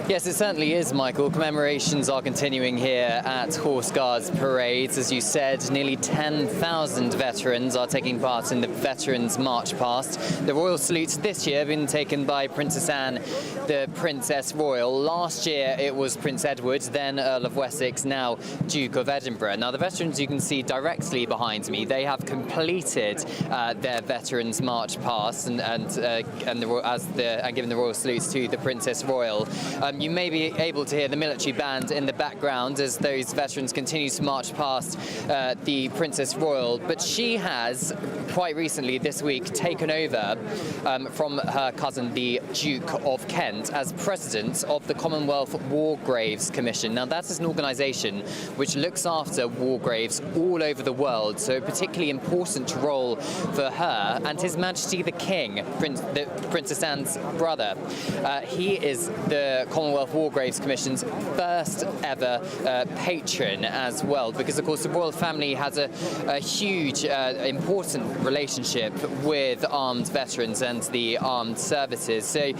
Yes, it certainly is, Michael. Commemorations are continuing here at Horse Guards parades. As you said, nearly 10,000 veterans are taking part in the Veterans March Past. The royal salutes this year have been taken by Princess Anne, the Princess Royal. Last year it was Prince Edward, then Earl of Wessex, now Duke of Edinburgh. Now the veterans you can see directly behind me, they have completed their Veterans March Past and given the royal salutes to the Princess Royal. You may be able to hear the military band in the background as those veterans continue to march past the Princess Royal, but she has quite recently this week taken over from her cousin, the Duke of Kent, as president of the Commonwealth War Graves Commission. Now that is an organisation which looks after war graves all over the world, so a particularly important role for her and His Majesty the King, Princess Anne's brother. He is the Commonwealth War Graves Commission's first ever patron as well, because of course the royal family has a huge important relationship with armed veterans and the armed services, so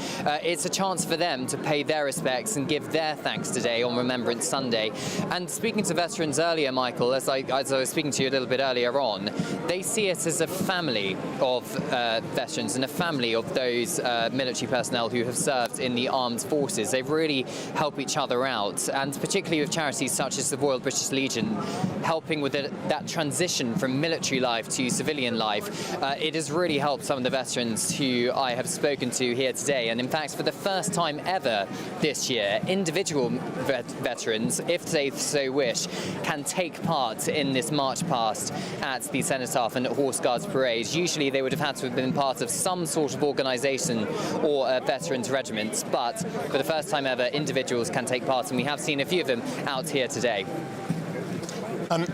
it's a chance for them to pay their respects and give their thanks today on Remembrance Sunday. And speaking to veterans earlier, Michael, as I was speaking to you a little bit earlier on, they see it as a family of veterans and a family of those military personnel who have served in the armed forces. They really help each other out, and particularly with charities such as the Royal British Legion, helping with that transition from military life to civilian life. It has really helped some of the veterans who I have spoken to here today, and in fact, for the first time ever this year, individual veterans, if they so wish, can take part in this march past at the Cenotaph and Horse Guards Parade. Usually they would have had to have been part of some sort of organisation or a veterans regiment, but for the first time ever, individuals can take part, and we have seen a few of them out here today.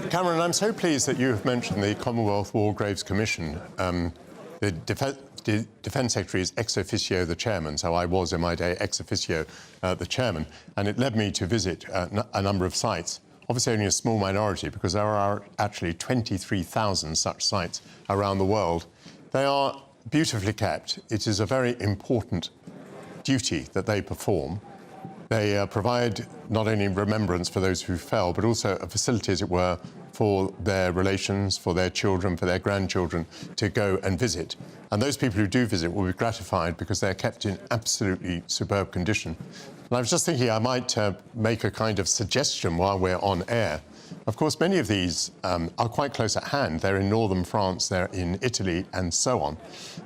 Cameron, I'm so pleased that you have mentioned the Commonwealth War Graves Commission. The Defence Secretary is ex officio the chairman, so I was in my day ex officio the chairman, and it led me to visit a number of sites. Obviously only a small minority, because there are actually 23,000 such sites around the world. They are beautifully kept. It is a very important duty that they perform. They provide not only remembrance for those who fell, but also a facility, as it were, for their relations, for their children, for their grandchildren to go and visit. And those people who do visit will be gratified because they're kept in absolutely superb condition. And I was just thinking I might make a kind of suggestion while we're on air. Of course, many of these are quite close at hand. They're in northern France, they're in Italy, and so on.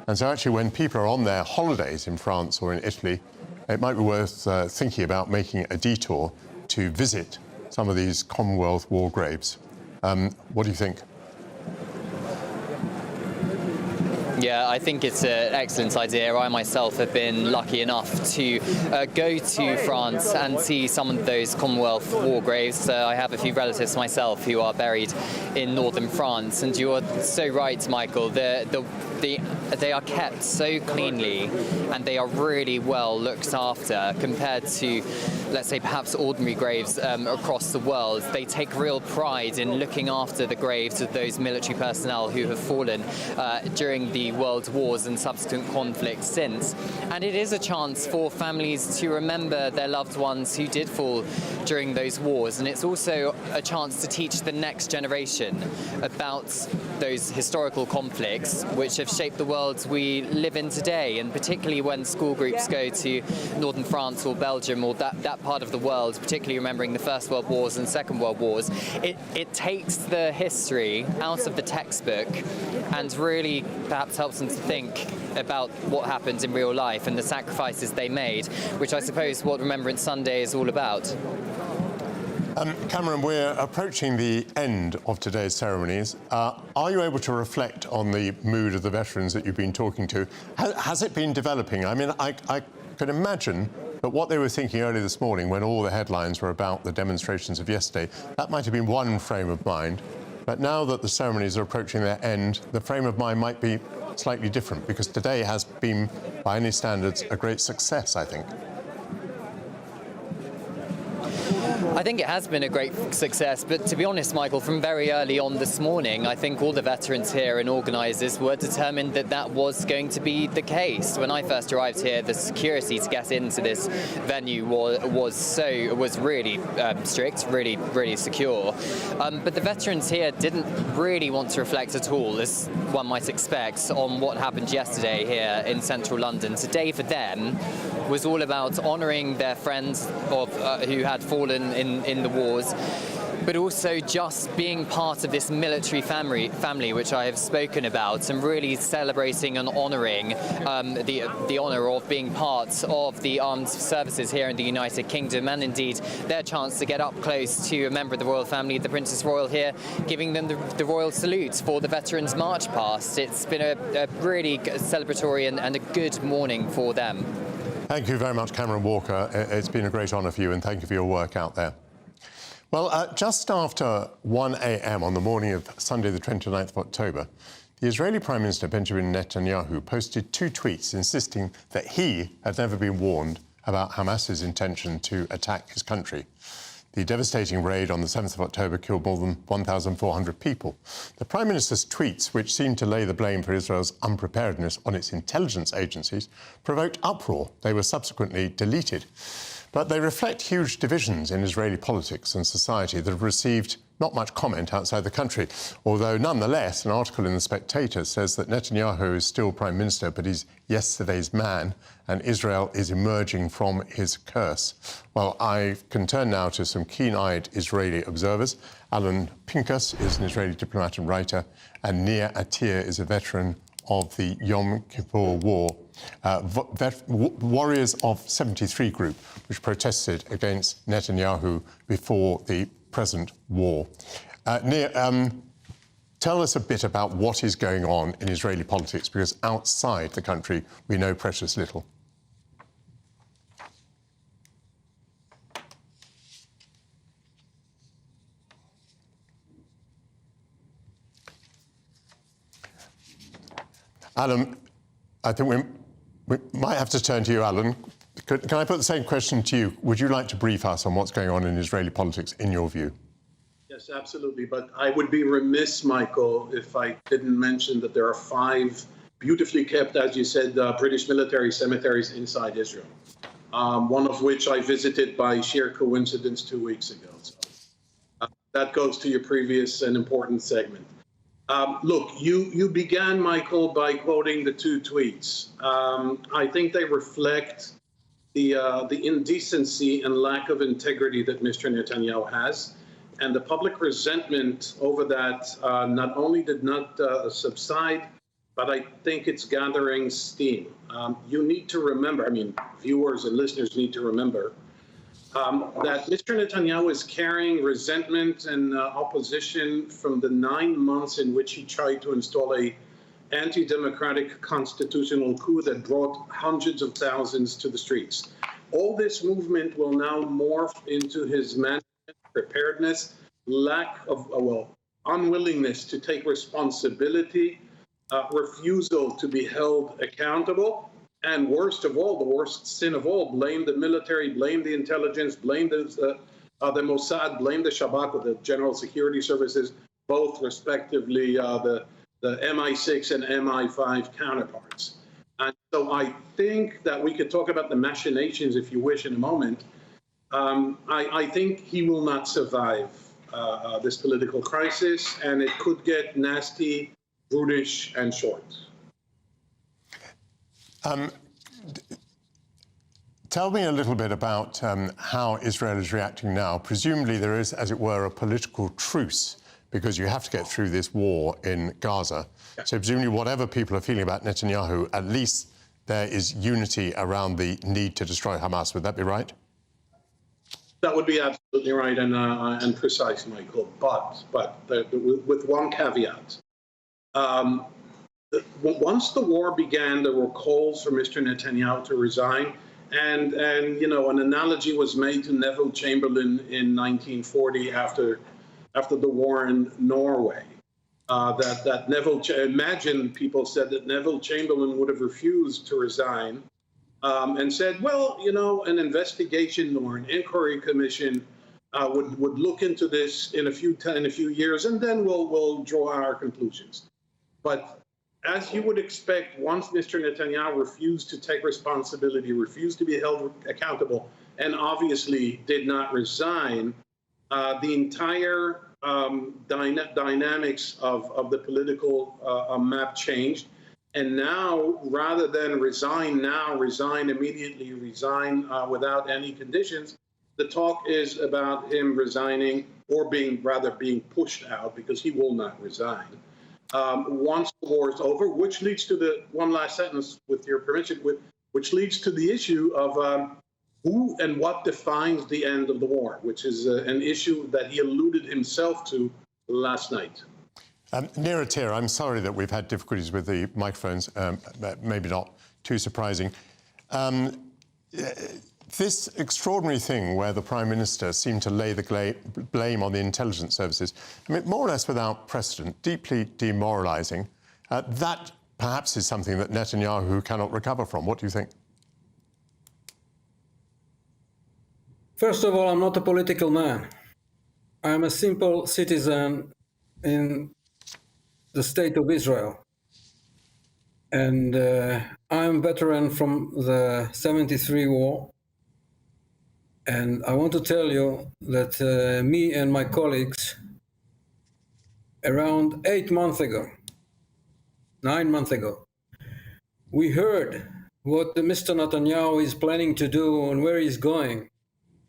And so actually, when people are on their holidays in France or in Italy, it might be worth thinking about making a detour to visit some of these Commonwealth war graves. What do you think? Yeah, I think it's an excellent idea. I myself have been lucky enough to go to France and see some of those Commonwealth war graves. I have a few relatives myself who are buried in northern France, and you are so right, Michael. They are kept so cleanly and they are really well looked after compared to, let's say, perhaps ordinary graves across the world. They take real pride in looking after the graves of those military personnel who have fallen during the world wars and subsequent conflicts since. And it is a chance for families to remember their loved ones who did fall during those wars, and it's also a chance to teach the next generation about those historical conflicts which have shaped the world we live in today, and particularly when school groups go to northern France or Belgium or that part of the world, particularly remembering the First World Wars and Second World Wars, it takes the history out of the textbook and really perhaps helps them to think about what happened in real life and the sacrifices they made, which I suppose what Remembrance Sunday is all about. Cameron, we're approaching the end of today's ceremonies. Are you able to reflect on the mood of the veterans that you've been talking to? Has it been developing? I mean, I could imagine that what they were thinking early this morning when all the headlines were about the demonstrations of yesterday, that might have been one frame of mind. But now that the ceremonies are approaching their end, the frame of mind might be slightly different, because today has been, by any standards, a great success, I think. I think it has been a great success, but to be honest, Michael, from very early on this morning, I think all the veterans here and organisers were determined that that was going to be the case. When I first arrived here, the security to get into this venue was really strict, really secure. But the veterans here didn't really want to reflect at all, as one might expect, on what happened yesterday here in central London. Today for them was all about honouring their friends who had fallen in the wars, but also just being part of this military family which I have spoken about, and really celebrating and honouring the honour of being part of the armed services here in the United Kingdom, and indeed their chance to get up close to a member of the royal family, the Princess Royal here, giving them the royal salute for the Veterans March past. It's been a really celebratory and a good morning for them. Thank you very much, Cameron Walker. It's been a great honour for you, and thank you for your work out there. Well, just after 1 a.m. on the morning of Sunday, the 29th of October, the Israeli Prime Minister Benjamin Netanyahu posted 2 tweets insisting that he had never been warned about Hamas's intention to attack his country. The devastating raid on the 7th of October killed more than 1,400 people. The Prime Minister's tweets, which seemed to lay the blame for Israel's unpreparedness on its intelligence agencies, provoked uproar. They were subsequently deleted. But they reflect huge divisions in Israeli politics and society that have received not much comment outside the country, although nonetheless an article in The Spectator says that Netanyahu is still Prime Minister, but he's yesterday's man, and Israel is emerging from his curse. Well, I can turn now to some keen-eyed Israeli observers. Alan Pincus is an Israeli diplomat and writer, and Nir Atir is a veteran of the Yom Kippur War, Warriors of 73 group, which protested against Netanyahu before the present war. Nir, tell us a bit about what is going on in Israeli politics, because outside the country we know precious little. Alan, I think we might have to turn to you, Alan. Can I put the same question to you? Would you like to brief us on what's going on in Israeli politics, in your view? Yes, absolutely. But I would be remiss, Michael, if I didn't mention that there are 5 beautifully kept, as you said, British military cemeteries inside Israel, one of which I visited by sheer coincidence 2 weeks ago. So that goes to your previous and important segment. Look, you began, Michael, by quoting the 2 tweets. I think they reflect the indecency and lack of integrity that Mr. Netanyahu has. And the public resentment over that not only did not subside, but I think it's gathering steam. You need to remember, I mean, viewers and listeners need to remember, that Mr. Netanyahu is carrying resentment and opposition from the 9 months in which he tried to install a anti-democratic constitutional coup that brought hundreds of thousands to the streets. All this movement will now morph into his management, preparedness, lack of, unwillingness to take responsibility, refusal to be held accountable, and worst of all, the worst sin of all, blame the military, blame the intelligence, blame the Mossad, blame the Shabak, or the General Security Services, both respectively the MI6 and MI5 counterparts. And so I think that we could talk about the machinations, if you wish, in a moment. I think he will not survive this political crisis, and it could get nasty, brutish, and short. Tell me a little bit about how Israel is reacting now. Presumably there is, as it were, a political truce, because you have to get through this war in Gaza. Yeah. So presumably whatever people are feeling about Netanyahu, at least there is unity around the need to destroy Hamas. Would that be right? That would be absolutely right and precise, Michael. But with one caveat. Once the war began, there were calls for Mr. Netanyahu to resign. And you know, an analogy was made to Neville Chamberlain in 1940 after the war in Norway. That Neville, imagine people said that Neville Chamberlain would have refused to resign and said, well, you know, an investigation or an inquiry commission would look into this in a few years, and then we'll draw our conclusions. But as you would expect, once Mr. Netanyahu refused to take responsibility, refused to be held accountable, and obviously did not resign, the entire dynamics of the political map changed. And now, rather than resign immediately, resign without any conditions, the talk is about him resigning or being pushed out, because he will not resign. Once the war is over, which leads to the one last sentence, with your permission, which leads to the issue of who and what defines the end of the war, which is an issue that he alluded himself to last night. Nir Atir, I'm sorry that we've had difficulties with the microphones, maybe not too surprising. This extraordinary thing where the Prime Minister seemed to lay the blame on the intelligence services, I mean, more or less without precedent, deeply demoralising, that perhaps is something that Netanyahu cannot recover from. What do you think? First of all, I'm not a political man. I'm a simple citizen in the state of Israel. And I'm a veteran from the 73 war. And I want to tell you that me and my colleagues around 8 months ago, 9 months ago, we heard what Mr. Netanyahu is planning to do and where he's going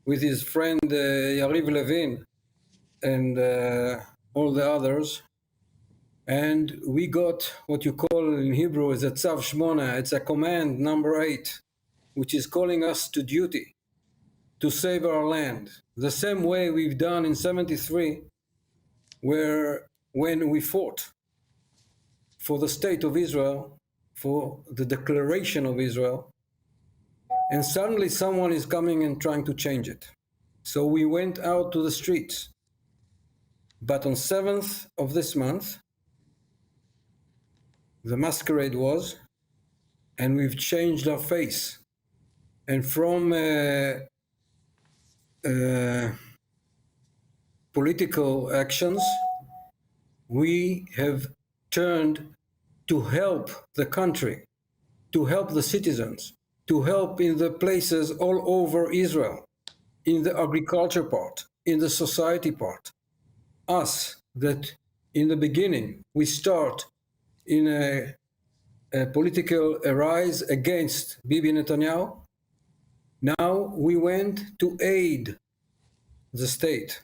with his friend Yariv Levin and all the others. And we got what you call in Hebrew is a Tzav Shmona. It's a command number 8, which is calling us to duty to save our land. The same way we've done in 73, when we fought for the state of Israel, for the declaration of Israel, and suddenly someone is coming and trying to change it. So we went out to the streets. But on 7th of this month, the masquerade was, and we've changed our face. And from political actions, we have turned to help the country, to help the citizens, to help in the places all over Israel, in the agriculture part, in the society part. Us, that in the beginning, we start in a political rise against Bibi Netanyahu. Now we went to aid the state.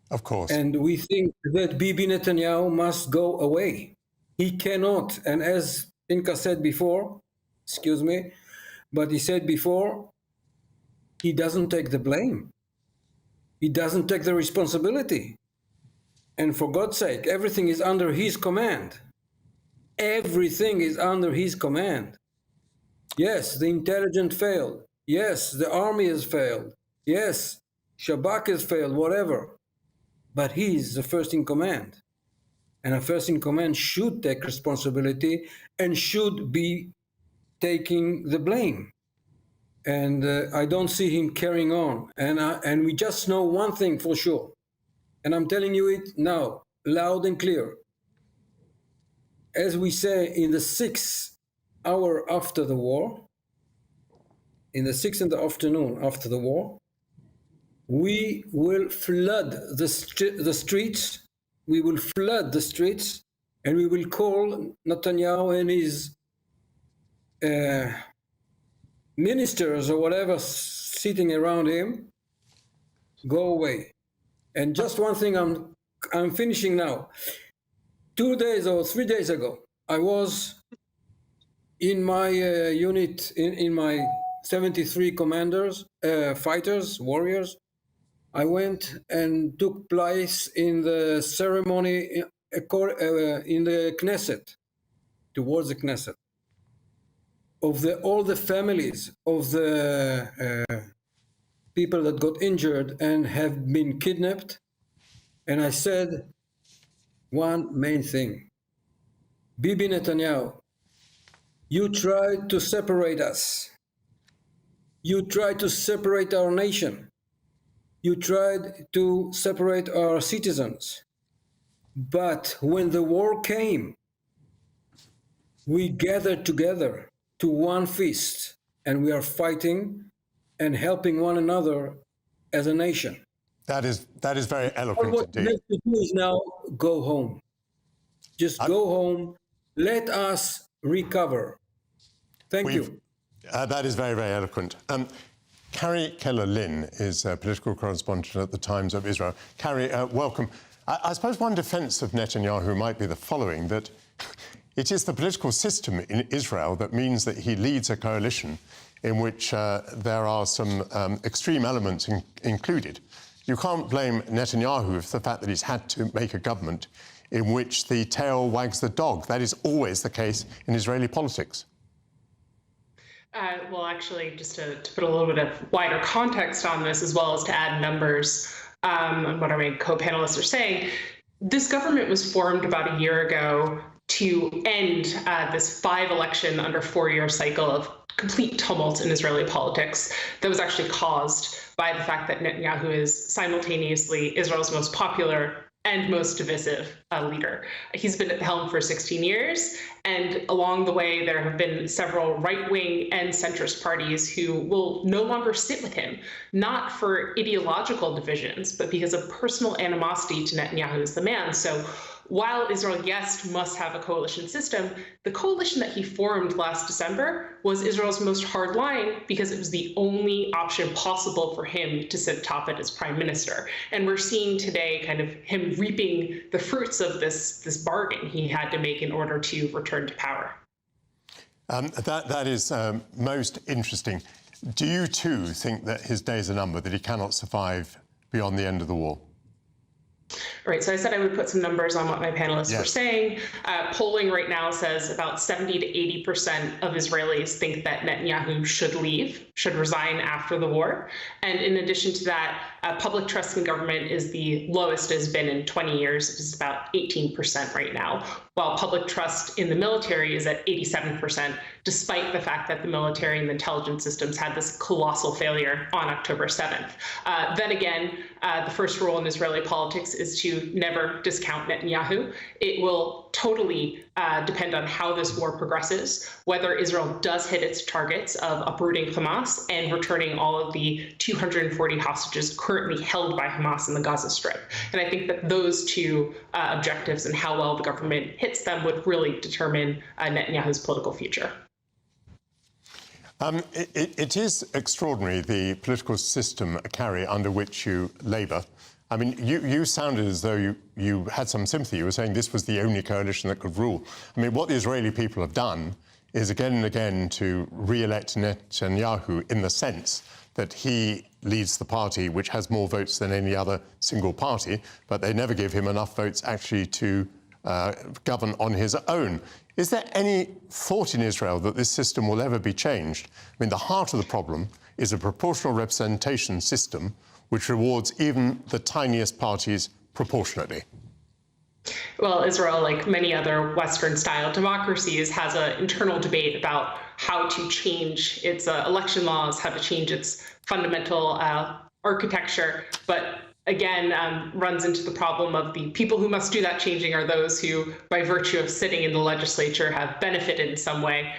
Of course. And we think that Bibi Netanyahu must go away. He cannot, and as Inka said before, excuse me, but he said before, he doesn't take the blame. He doesn't take the responsibility. And for God's sake, everything is under his command. Everything is under his command. Yes, the intelligence failed. Yes, the army has failed. Yes, Shabak has failed, whatever. But he is the first in command. And a first in command should take responsibility and should be taking the blame. And I don't see him carrying on. And we just know one thing for sure. And I'm telling you it now, loud and clear. As we say, in the 6th hour after the war, in the 6th in the afternoon after the war, we will flood the streets. We will flood the streets, and we will call Netanyahu and his ministers or whatever sitting around him, go away. And just one thing, I'm finishing now. 2 days or 3 days ago, I was in my unit, in my 73 commanders, fighters, warriors. I went and took place in the ceremony in the Knesset, towards the Knesset, of all the families of the people that got injured and have been kidnapped. And I said one main thing. Bibi Netanyahu, you tried to separate us. You tried to separate our nation. You tried to separate our citizens. But when the war came, we gathered together to one feast, and we are fighting and helping one another as a nation. That is very eloquent What we have to do is now go home. Just go home. Let us recover. Thank you. That is very, very eloquent. Carrie Keller-Lynn is a political correspondent at the Times of Israel. Carrie, welcome. I suppose one defence of Netanyahu might be the following, that it is the political system in Israel that means that he leads a coalition in which there are some extreme elements included. You can't blame Netanyahu for the fact that he's had to make a government in which the tail wags the dog. That is always the case in Israeli politics. Well, actually, just to put a little bit of wider context on this, as well as to add numbers on what our main co-panelists are saying, this government was formed about a year ago to end this 5-election under 4-year cycle of complete tumult in Israeli politics that was actually caused by the fact that Netanyahu is simultaneously Israel's most popular and most divisive leader. He's been at the helm for 16 years, and along the way there have been several right-wing and centrist parties who will no longer sit with him, not for ideological divisions, but because of personal animosity to Netanyahu as the man. So while Israel, yes, must have a coalition system, the coalition that he formed last December was Israel's most hard line because it was the only option possible for him to sit atop it as prime minister. And we're seeing today kind of him reaping the fruits of this bargain he had to make in order to return to power. That is most interesting. Do you too think that his days are numbered, that he cannot survive beyond the end of the war? All right, so I said I would put some numbers on what my panelists were Yes. saying. Polling right now says about 70 to 80% of Israelis think that Netanyahu should leave, should resign after the war. And in addition to that, public trust in government is the lowest it has been in 20 years. It's about 18% right now, while public trust in the military is at 87%, despite the fact that the military and the intelligence systems had this colossal failure on October 7th. Then again, the first rule in Israeli politics is to never discount Netanyahu. It will totally depend on how this war progresses, whether Israel does hit its targets of uprooting Hamas and returning all of the 240 hostages currently held by Hamas in the Gaza Strip. And I think that those two objectives and how well the government hits them would really determine Netanyahu's political future. It is extraordinary, the political system, Carrie, under which you labour. I mean, you sounded as though you had some sympathy. You were saying this was the only coalition that could rule. I mean, what the Israeli people have done is again and again to re-elect Netanyahu in the sense that he leads the party which has more votes than any other single party, but they never give him enough votes actually to govern on his own. Is there any thought in Israel that this system will ever be changed? I mean, the heart of the problem is a proportional representation system which rewards even the tiniest parties proportionately. Well, Israel, like many other Western-style democracies, has an internal debate about how to change its election laws, how to change its fundamental architecture, but again, runs into the problem of the people who must do that changing are those who, by virtue of sitting in the legislature, have benefited in some way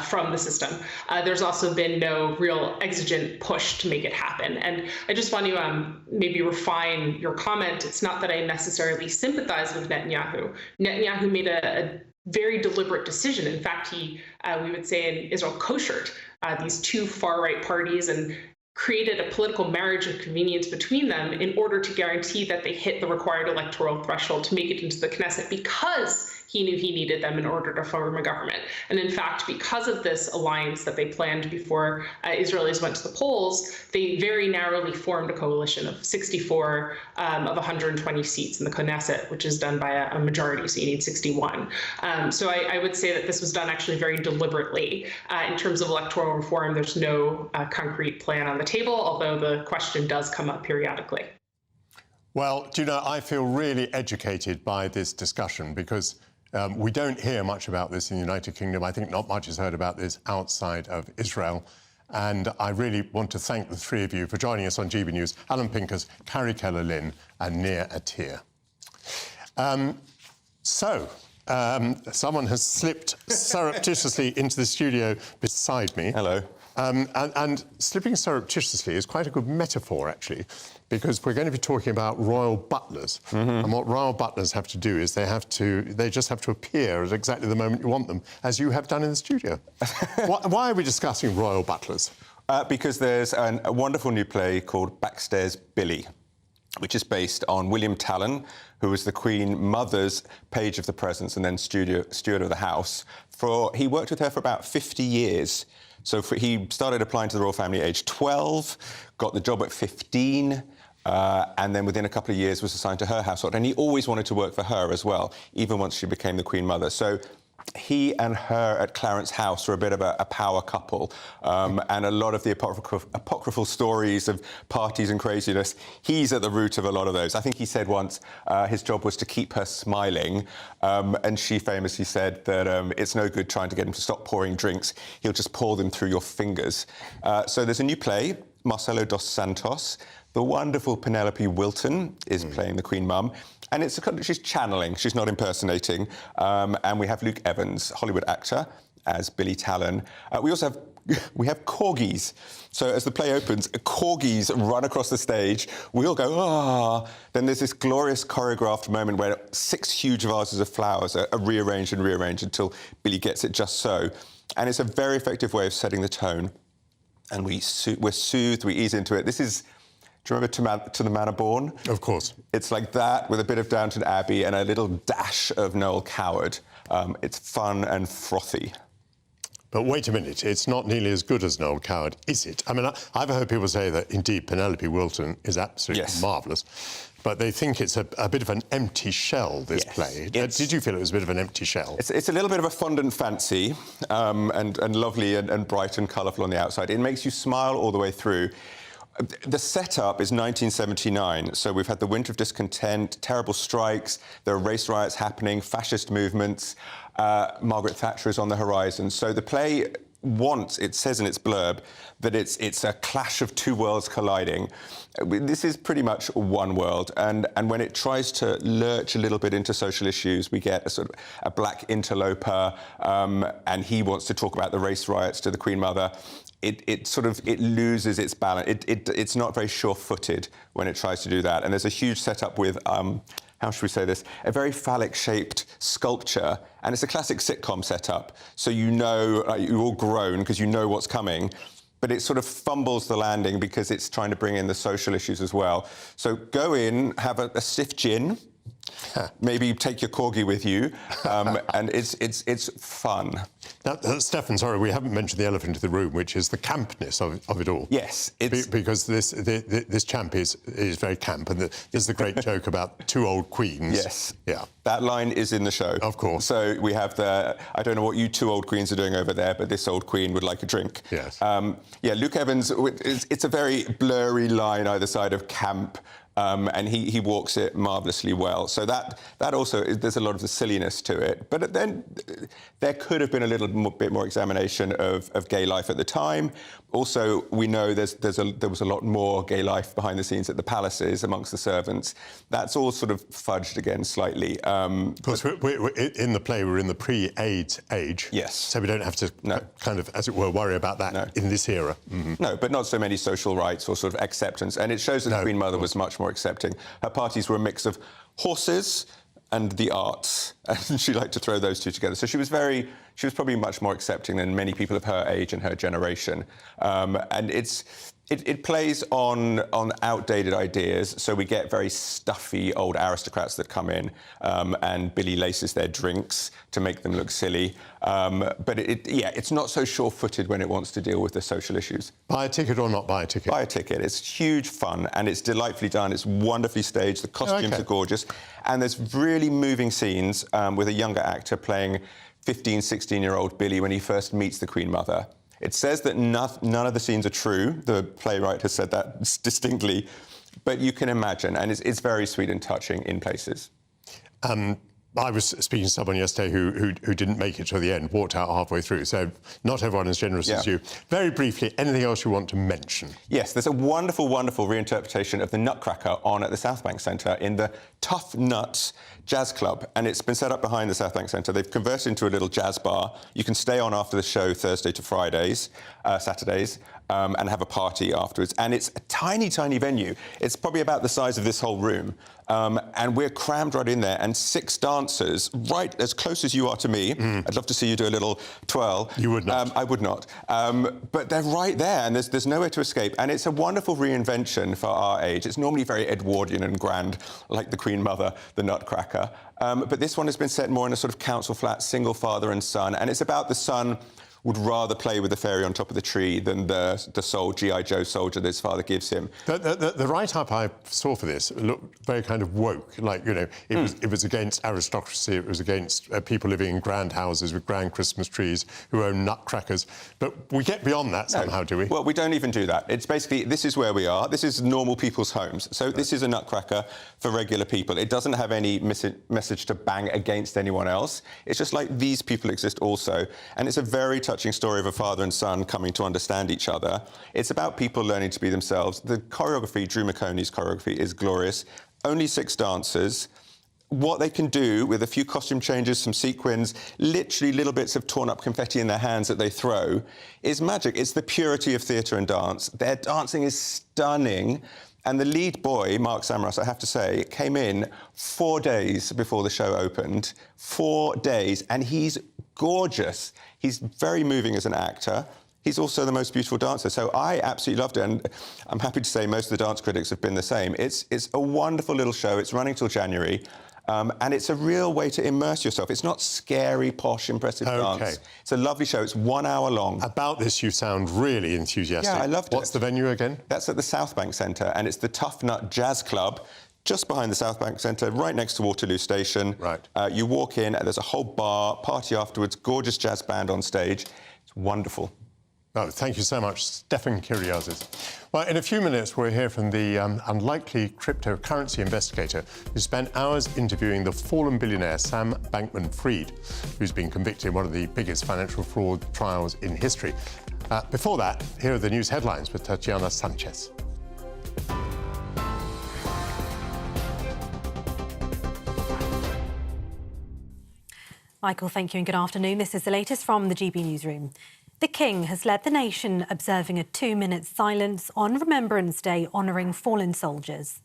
from the system. There's also been no real exigent push to make it happen. And I just want to maybe refine your comment. It's not that I necessarily sympathize with Netanyahu. Netanyahu made a very deliberate decision. In fact, he, we would say in Israel, koshered these two far-right parties and created a political marriage of convenience between them in order to guarantee that they hit the required electoral threshold to make it into the Knesset because he knew he needed them in order to form a government. And in fact, because of this alliance that they planned before Israelis went to the polls, they very narrowly formed a coalition of 64 of 120 seats in the Knesset, which is done by a majority, so you need 61. So I would say that this was done actually very deliberately. In terms of electoral reform, there's no concrete plan on the table, although the question does come up periodically. Well, do you know, I feel really educated by this discussion because we don't hear much about this in the United Kingdom. I think not much is heard about this outside of Israel. And I really want to thank the three of you for joining us on GB News. Alan Pinkers, Carrie Keller-Lynn and Nir Atir. Someone has slipped surreptitiously into the studio beside me. Hello. And slipping surreptitiously is quite a good metaphor, actually, because we're going to be talking about royal butlers. And what royal butlers have to do is they just have to appear at exactly the moment you want them, as you have done in the studio. Why are we discussing royal butlers? Because there's a wonderful new play called Backstairs Billy, which is based on William Talon, who was the Queen Mother's page of the presence and then steward of the house. He worked with her for about 50 years. So he started applying to the royal family at age 12, got the job at 15, and then within a couple of years was assigned to her household. And he always wanted to work for her as well, even once she became the Queen Mother. So he and her at Clarence House were a bit of a power couple, and a lot of the apocryphal stories of parties and craziness, he's at the root of a lot of those. I think he said once his job was to keep her smiling, and she famously said that it's no good trying to get him to stop pouring drinks, he'll just pour them through your fingers. So there's a new play, Marcelo dos Santos. The wonderful Penelope Wilton is playing the Queen Mum. And she's channeling, she's not impersonating. And we have Luke Evans, Hollywood actor, as Billy Talon. We also have corgis. So as the play opens, corgis run across the stage. We all go, ah. Then there's this glorious choreographed moment where 6 huge vases of flowers are rearranged and rearranged until Billy gets it just so. And it's a very effective way of setting the tone. And we're soothed, we ease into it. This is, do you remember To the Manor Born? Of course. It's like that with a bit of Downton Abbey and a little dash of Noel Coward. It's fun and frothy. But wait a minute, it's not nearly as good as Noel Coward, is it? I mean, I've heard people say that, indeed, Penelope Wilton is absolutely marvellous, but they think it's a bit of an empty shell, this play. Did you feel it was a bit of an empty shell? It's a little bit of a fondant fancy, and lovely and bright and colourful on the outside. It makes you smile all the way through. The setup is 1979, so we've had the Winter of Discontent, terrible strikes, there are race riots happening, fascist movements, Margaret Thatcher is on the horizon. So the play it says in its blurb, that it's a clash of 2 worlds colliding. This is pretty much one world, and when it tries to lurch a little bit into social issues, we get a sort of a black interloper, and he wants to talk about the race riots to the Queen Mother. It loses its balance. It's not very sure-footed when it tries to do that. And there's a huge setup with, how should we say this, a very phallic-shaped sculpture. And it's a classic sitcom setup. So you know, you all groan because you know what's coming. But it sort of fumbles the landing because it's trying to bring in the social issues as well. So go in, have a stiff gin, maybe take your corgi with you, and it's fun. Now, Stefan, sorry, we haven't mentioned the elephant in the room, which is the campness of it all. Yes, because this champ is very camp, and there's the great joke about 2 old queens. Yes, yeah, that line is in the show, of course. So we have I don't know what you 2 old queens are doing over there, but this old queen would like a drink. Yes. Yeah, Luke Evans. It's a very blurry line either side of camp. And he walks it marvellously well. So that also, there's a lot of the silliness to it. But then there could have been a little bit more examination of gay life at the time. Also, we know there was a lot more gay life behind the scenes at the palaces amongst the servants. That's all sort of fudged again slightly. Of course, we're in the play, we're in the pre-AIDS age. Yes. So we don't have to kind of, as it were, worry about that in this era. Mm-hmm. No, but not so many social rights or sort of acceptance. And it shows that the Queen Mother was much more accepting. Her parties were a mix of horses and the arts, and she liked to throw those 2 together. So she was probably much more accepting than many people of her age and her generation. And it plays on outdated ideas, so we get very stuffy old aristocrats that come in, and Billy laces their drinks to make them look silly. But it's not so sure-footed when it wants to deal with the social issues. Buy a ticket or not buy a ticket? Buy a ticket. It's huge fun, and it's delightfully done. It's wonderfully staged. The costumes are gorgeous. And there's really moving scenes with a younger actor playing 15, 16-year-old Billy when he first meets the Queen Mother. It says that none of the scenes are true. The playwright has said that distinctly. But you can imagine, and it's very sweet and touching in places. I was speaking to someone yesterday who didn't make it to the end, walked out halfway through, so not everyone as generous as you. Very briefly, anything else you want to mention? Yes, there's a wonderful, wonderful reinterpretation of the Nutcracker on at the South Bank Centre in the Tough Nuts Jazz Club, and it's been set up behind the South Bank Centre. They've converted into a little jazz bar. You can stay on after the show Thursday to Fridays, Saturdays, and have a party afterwards. And it's a tiny, tiny venue. It's probably about the size of this whole room. And we're crammed right in there, and 6 dancers, right as close as you are to me. I'd love to see you do a little twirl. You would not. I would not. But they're right there, and there's nowhere to escape. And it's a wonderful reinvention for our age. It's normally very Edwardian and grand, like the Queen Mother, the Nutcracker. But this one has been set more in a sort of council flat, single father and son, and it's about the son would rather play with the fairy on top of the tree than the sole G.I. Joe soldier that his father gives him. The write-up I saw for this looked very kind of woke, like, you know, it was against aristocracy, it was against people living in grand houses with grand Christmas trees who own nutcrackers. But we get beyond that somehow, do we? Well, we don't even do that. It's basically, this is where we are. This is normal people's homes. So this is a nutcracker for regular people. It doesn't have any message to bang against anyone else. It's just like these people exist also. And it's a very touching story of a father and son coming to understand each other. It's about people learning to be themselves. The choreography, Drew McConey's choreography, is glorious. Only 6 dancers. what they can do with a few costume changes, some sequins, literally little bits of torn up confetti in their hands that they throw, is magic. It's the purity of theatre and dance. Their dancing is stunning. And the lead boy, Mark Samaras, I have to say, came in 4 days before the show opened. 4 days, and he's gorgeous. He's very moving as an actor. He's also the most beautiful dancer. So I absolutely loved it, and I'm happy to say most of the dance critics have been the same. It's a wonderful little show. It's running till January. And it's a real way to immerse yourself. It's not scary, posh, impressive dance. It's a lovely show. It's 1 hour long. About this, you sound really enthusiastic. Yeah, I loved it. What's the venue again? That's at the South Bank Centre, and it's the Tough Nut Jazz Club, just behind the South Bank Centre, right next to Waterloo Station. Right. You walk in, and there's a whole bar, party afterwards, gorgeous jazz band on stage. It's wonderful. Oh, thank you so much, Stefan Kyriazis. Well, in a few minutes, we'll hear from the unlikely cryptocurrency investigator who spent hours interviewing the fallen billionaire Sam Bankman-Fried, who's been convicted in one of the biggest financial fraud trials in history. Before that, here are the news headlines with Tatiana Sanchez. Michael, thank you and good afternoon. This is the latest from the GB Newsroom. The King has led the nation observing a 2-minute silence on Remembrance Day, honouring fallen soldiers.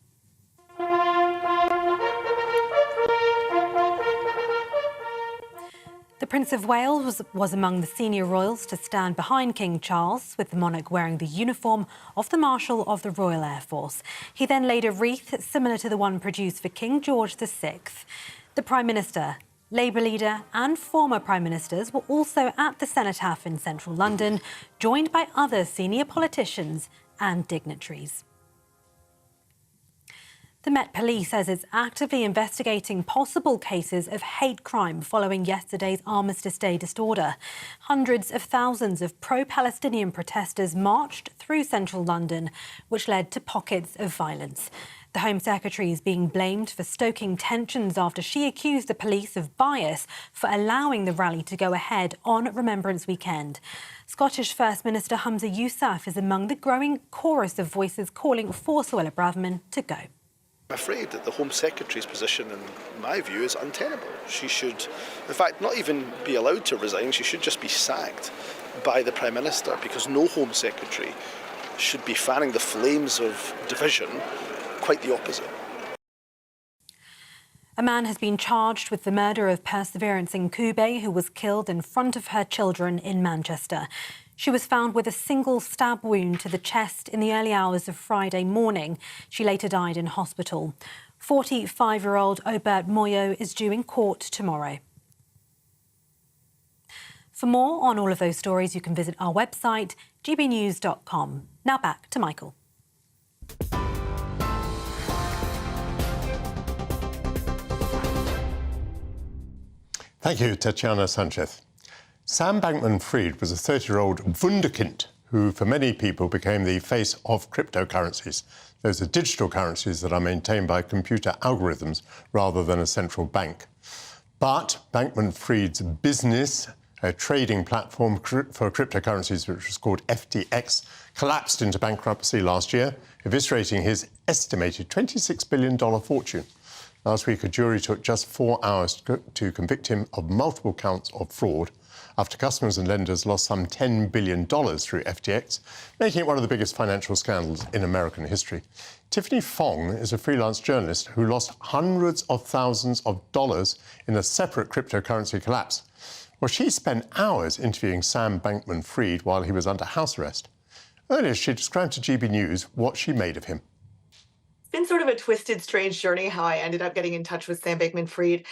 The Prince of Wales was among the senior royals to stand behind King Charles, with the monarch wearing the uniform of the Marshal of the Royal Air Force. He then laid a wreath similar to the one produced for King George VI. The Prime Minister, Labour leader and former Prime Ministers were also at the cenotaph in central London, joined by other senior politicians and dignitaries. The Met Police says it's actively investigating possible cases of hate crime following yesterday's Armistice Day disorder. Hundreds of thousands of pro-Palestinian protesters marched through central London, which led to pockets of violence. The Home Secretary is being blamed for stoking tensions after she accused the police of bias for allowing the rally to go ahead on Remembrance weekend. Scottish First Minister Humza Yousaf is among the growing chorus of voices calling for Suella Braverman to go. I'm afraid that the Home Secretary's position, in my view, is untenable. She should, in fact, not even be allowed to resign. She should just be sacked by the Prime Minister, because no Home Secretary should be fanning the flames of division. Quite the opposite. A man has been charged with the murder of Perseverance Nkube, who was killed in front of her children in Manchester. She was found with a single stab wound to the chest in the early hours of Friday morning. She later died in hospital. 45-year-old Obert Moyo is due in court tomorrow. For more on all of those stories, you can visit our website, gbnews.com. Now back to Michael. Thank you, Tatiana Sanchez. Sam Bankman-Fried was a 30-year-old wunderkind who, for many people, became the face of cryptocurrencies. Those are digital currencies that are maintained by computer algorithms rather than a central bank. But Bankman-Fried's business, a trading platform for cryptocurrencies, which was called FTX, collapsed into bankruptcy last year, eviscerating his estimated $26 billion fortune. Last week, a jury took just 4 hours to convict him of multiple counts of fraud after customers and lenders lost some $10 billion through FTX, making it one of the biggest financial scandals in American history. Tiffany Fong is a freelance journalist who lost hundreds of thousands of dollars in a separate cryptocurrency collapse. Well, she spent hours interviewing Sam Bankman-Fried while he was under house arrest. Earlier, she described to GB News what she made of him. It's been sort of a twisted, strange journey how I ended up getting in touch with Sam Bankman-Fried.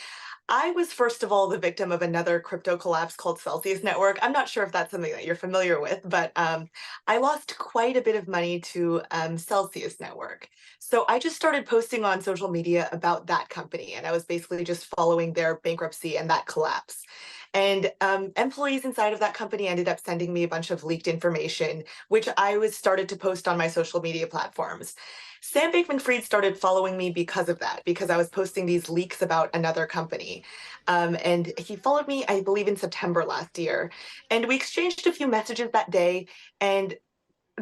I was, first of all, the victim of another crypto collapse called Celsius Network. I'm not sure if that's something that you're familiar with, but I lost quite a bit of money to Celsius Network. So I just started posting on social media about that company, and I was basically just following their bankruptcy and that collapse. And employees inside of that company ended up sending me a bunch of leaked information, which I started to post on my social media platforms. Sam Bankman-Fried started following me because of that, because I was posting these leaks about another company. And he followed me, I believe, in September last year. And we exchanged a few messages that day. And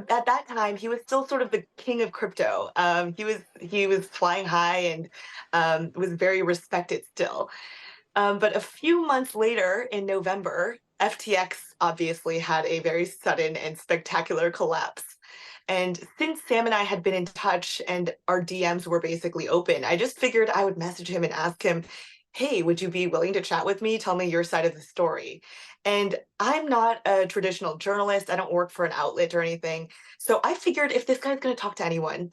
at that time, he was still sort of the king of crypto. He was flying high and was very respected still. But a few months later, in November, FTX obviously had a very sudden and spectacular collapse. And since Sam and I had been in touch and our DMs were basically open, I just figured I would message him and ask him, hey, would you be willing to chat with me? Tell me your side of the story. And I'm not a traditional journalist. I don't work for an outlet or anything. So I figured if this guy's going to talk to anyone,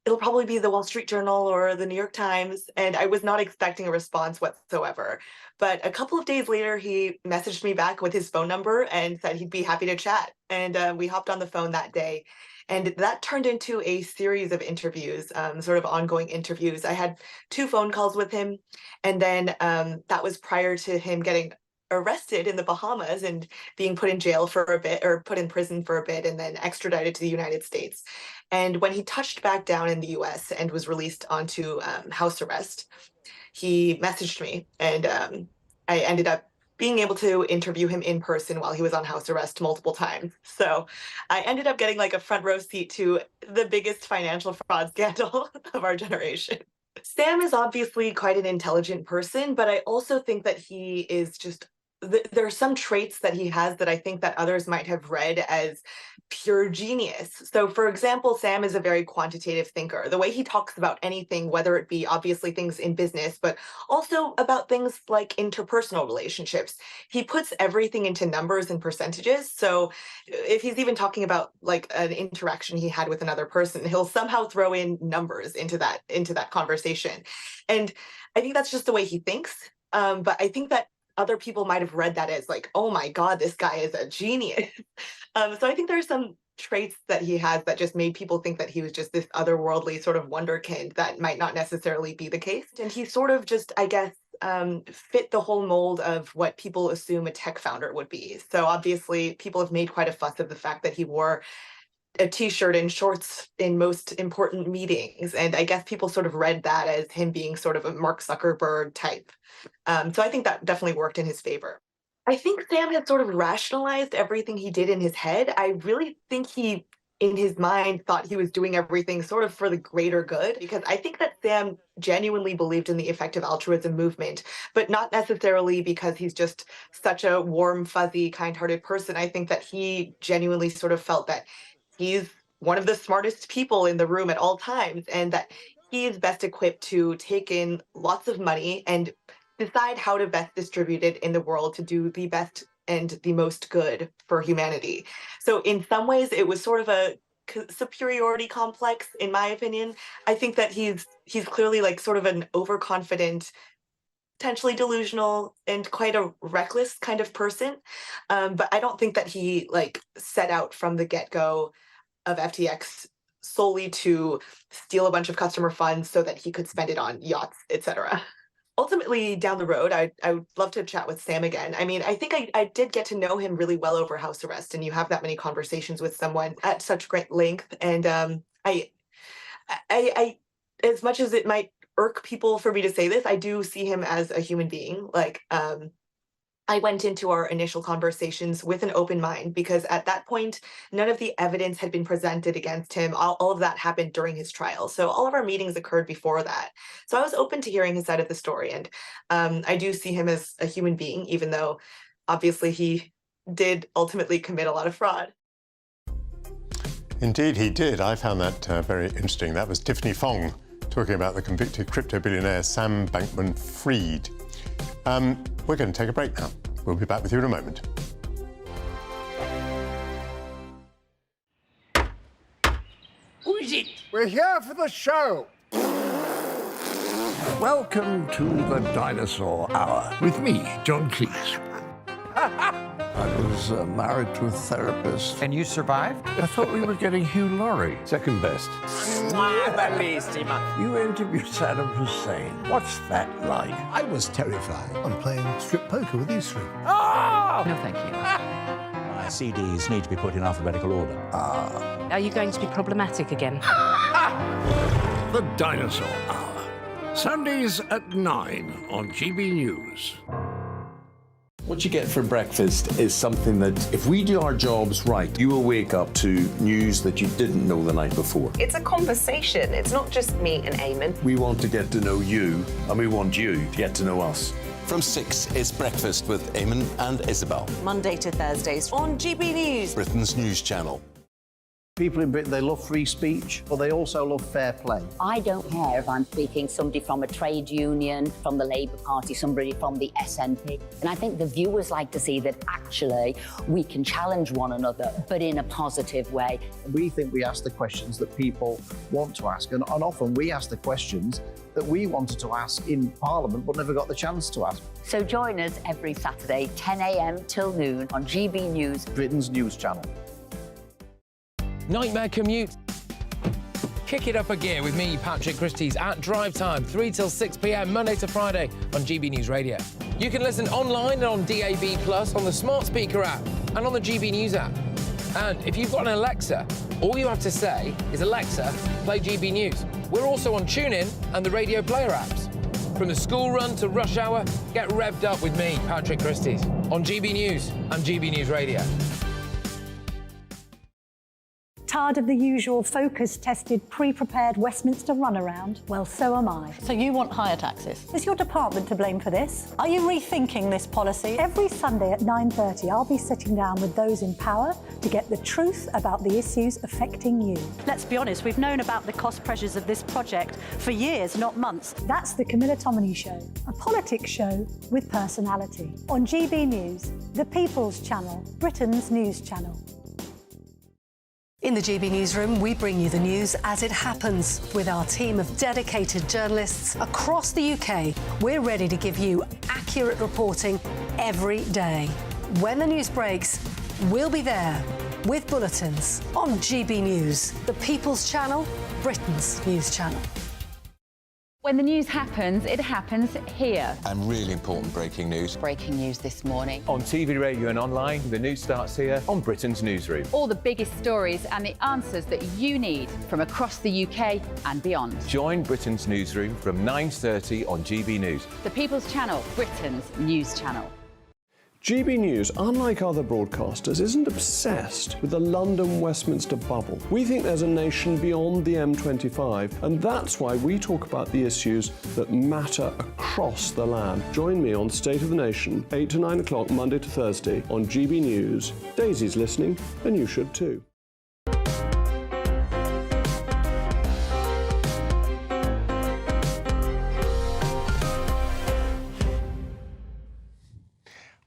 it'll probably be the Wall Street Journal or the New York Times. And I was not expecting a response whatsoever. But a couple of days later, he messaged me back with his phone number and said he'd be happy to chat. And we hopped on the phone that day. And that turned into a series of interviews, sort of ongoing interviews. I had 2 phone calls with him. And then that was prior to him getting arrested in the Bahamas and being put in jail for a bit, or put in prison for a bit, and then extradited to the United States. And when he touched back down in the US and was released onto house arrest, he messaged me, and I ended up being able to interview him in person while he was on house arrest multiple times. So I ended up getting like a front row seat to the biggest financial fraud scandal of our generation. Sam is obviously quite an intelligent person, but I also think that he is just, there are some traits that he has that I think that others might have read as pure genius. So for example, Sam is a very quantitative thinker. The way he talks about anything, whether it be obviously things in business, but also about things like interpersonal relationships, he puts everything into numbers and percentages. So if he's even talking about like an interaction he had with another person, he'll somehow throw in numbers into that conversation. And I think that's just the way he thinks. But I think that other people might have read that as like, oh my God, this guy is a genius. So I think there's some traits that he has that just made people think that he was just this otherworldly sort of wonderkind that might not necessarily be the case. And he sort of just, I guess, fit the whole mold of what people assume a tech founder would be. So obviously people have made quite a fuss of the fact that he wore a t-shirt and shorts in most important meetings. And I guess people sort of read that as him being sort of a Mark Zuckerberg type. So I think that definitely worked in his favor. I think Sam had sort of rationalized everything he did in his head. I really think he, in his mind, thought he was doing everything sort of for the greater good, because I think that Sam genuinely believed in the effective altruism movement, but not necessarily because he's just such a warm, fuzzy, kind-hearted person. I think that he genuinely sort of felt that he's one of the smartest people in the room at all times, and that he is best equipped to take in lots of money and decide how to best distribute it in the world to do the best and the most good for humanity. So in some ways, it was sort of a superiority complex, in my opinion. I think that he's clearly like sort of an overconfident, potentially delusional, and quite a reckless kind of person. But I don't think that he like set out from the get-go of FTX solely to steal a bunch of customer funds so that he could spend it on yachts, etc. Ultimately, down the road, I would love to chat with Sam again. I mean, I think I did get to know him really well over house arrest, and you have that many conversations with someone at such great length. And I, as much as it might irk people for me to say this, I do see him as a human being. Like, I went into our initial conversations with an open mind, because at that point, none of the evidence had been presented against him. All of that happened during his trial. So all of our meetings occurred before that. So I was open to hearing his side of the story. And I do see him as a human being, even though obviously he did ultimately commit a lot of fraud. Indeed, he did. I found that very interesting. That was Tiffany Fong talking about the convicted crypto billionaire Sam Bankman-Fried. We're going to take a break now. We'll be back with you in a moment. Who is it? We're here for the show. Welcome to the Dinosaur Hour with me, John Cleese. I was married to a therapist. And you survived? I thought we were getting Hugh Laurie. Second best. You interviewed Saddam Hussein. What's that like? I was terrified. I'm playing strip poker with these three. Oh! No, thank you. My CDs need to be put in alphabetical order. Are you going to be problematic again? The Dinosaur Hour. Sundays at 9 on GB News. What you get for breakfast is something that, if we do our jobs right, you will wake up to news that you didn't know the night before. It's a conversation. It's not just me and Eamon. We want to get to know you, and we want you to get to know us. From 6, it's Breakfast with Eamon and Isabel. Monday to Thursdays on GB News, Britain's news channel. People in Britain, they love free speech, but they also love fair play. I don't care if I'm speaking somebody from a trade union, from the Labour Party, somebody from the SNP. And I think the viewers like to see that actually we can challenge one another, but in a positive way. We think we ask the questions that people want to ask, and often we ask the questions that we wanted to ask in Parliament but never got the chance to ask. So join us every Saturday, 10 a.m. till noon on GB News, Britain's news channel. Nightmare commute. Kick it up a gear with me, Patrick Christie's at Drive Time, 3 till 6 p.m. Monday to Friday on GB News Radio. You can listen online and on DAB+, on the smart speaker app and on the GB News app. And if you've got an Alexa, all you have to say is, Alexa, play GB News. We're also on TuneIn and the Radio Player apps. From the school run to rush hour, get revved up with me, Patrick Christie's, on GB News and GB News Radio. Tired of the usual focus-tested, pre-prepared Westminster runaround? Well, so am I. So you want higher taxes? Is your department to blame for this? Are you rethinking this policy? Every Sunday at 9:30, I'll be sitting down with those in power to get the truth about the issues affecting you. Let's be honest, we've known about the cost pressures of this project for years, not months. That's the Camilla Tominey Show, a politics show with personality. On GB News, the People's Channel, Britain's news channel. In the GB Newsroom, we bring you the news as it happens. With our team of dedicated journalists across the UK, we're ready to give you accurate reporting every day. When the news breaks, we'll be there with bulletins on GB News, the People's Channel, Britain's news channel. When the news happens, it happens here. And really important breaking news. Breaking news this morning. On TV, radio and online, the news starts here on Britain's Newsroom. All the biggest stories and the answers that you need from across the UK and beyond. Join Britain's Newsroom from 9:30 on GB News. The People's Channel, Britain's news channel. GB News, unlike other broadcasters, isn't obsessed with the London-Westminster bubble. We think there's a nation beyond the M25, and that's why we talk about the issues that matter across the land. Join me on State of the Nation, 8 to 9 o'clock, Monday to Thursday, on GB News. Daisy's listening, and you should too.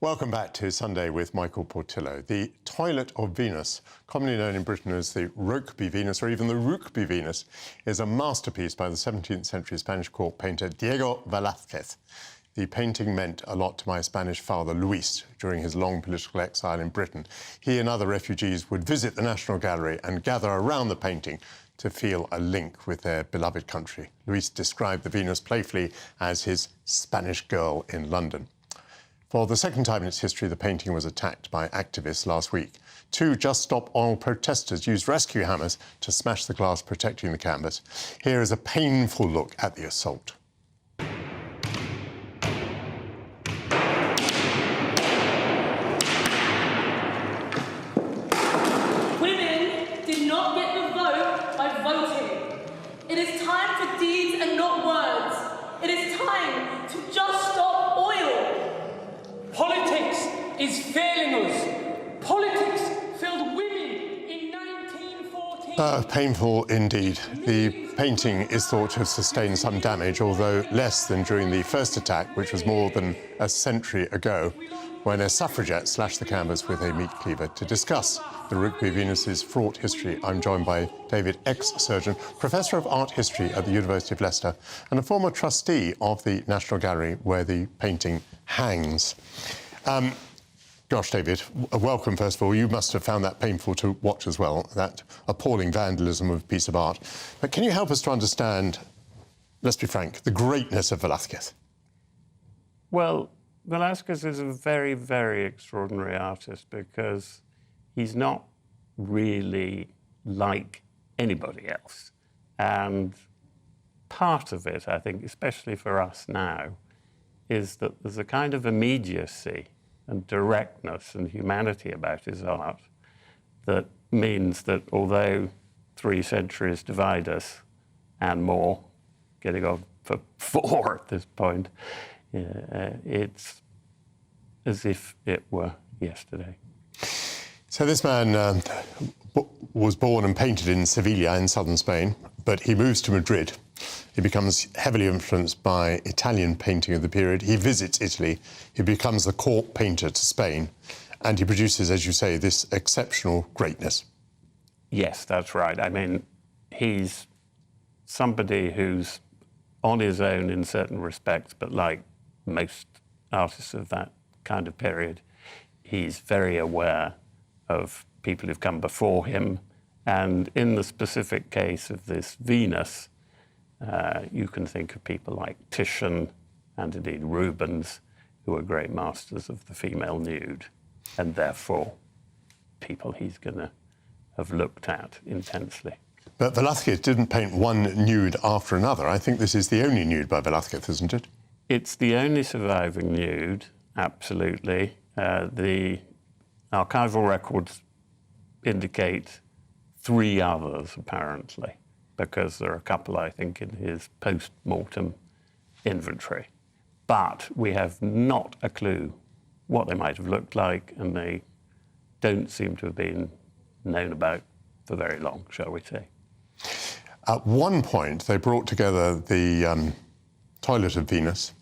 Welcome back to Sunday with Michael Portillo. The Toilet of Venus, commonly known in Britain as the Rokeby Venus or even the Rokeby Venus, is a masterpiece by the 17th century Spanish court painter Diego Velasquez. The painting meant a lot to my Spanish father, Luis, during his long political exile in Britain. He and other refugees would visit the National Gallery and gather around the painting to feel a link with their beloved country. Luis described the Venus playfully as his Spanish girl in London. For the second time in its history, the painting was attacked by activists last week. 2 Just Stop Oil protesters used rescue hammers to smash the glass protecting the canvas. Here is a painful look at the assault. Women did not get the vote by voting. It is time for deeds and not words. It is time to just stop oil. Politics is failing us. Politics failed women in 1914. Painful indeed. The painting is thought to have sustained some damage, although less than during the first attack, which was more than a century ago, when a suffragette slashed the canvas with a meat cleaver. To discuss the Rokeby Venus's fraught history, I'm joined by David, ex-surgeon, Professor of Art History at the University of Leicester and a former trustee of the National Gallery where the painting hangs. Gosh, David, welcome, first of all. You must have found that painful to watch as well, that appalling vandalism of a piece of art. But can you help us to understand, let's be frank, the greatness of Velasquez? Well, Velasquez is a very, very extraordinary artist because he's not really like anybody else. And part of it, I think, especially for us now, is that there's a kind of immediacy and directness and humanity about his art that means that although 3 centuries divide us and more, getting on for 4 at this point, it's as if it were yesterday. So this man was born and painted in Sevilla in southern Spain, but he moves to Madrid. He becomes heavily influenced by Italian painting of the period. He visits Italy. He becomes the court painter to Spain, and he produces, as you say, this exceptional greatness. Yes, that's right. I mean, he's somebody who's on his own in certain respects, but like most artists of that kind of period, he's very aware of people who've come before him. And in the specific case of this Venus, you can think of people like Titian and indeed Rubens, who are great masters of the female nude, and therefore people he's going to have looked at intensely. But Velasquez didn't paint one nude after another. I think this is the only nude by Velasquez, isn't it? It's the only surviving nude, absolutely. The archival records indicate 3 others, apparently, because there are a couple, I think, in his post-mortem inventory. But we have not a clue what they might have looked like, and they don't seem to have been known about for very long, shall we say. At one point, they brought together the Toilet of Venus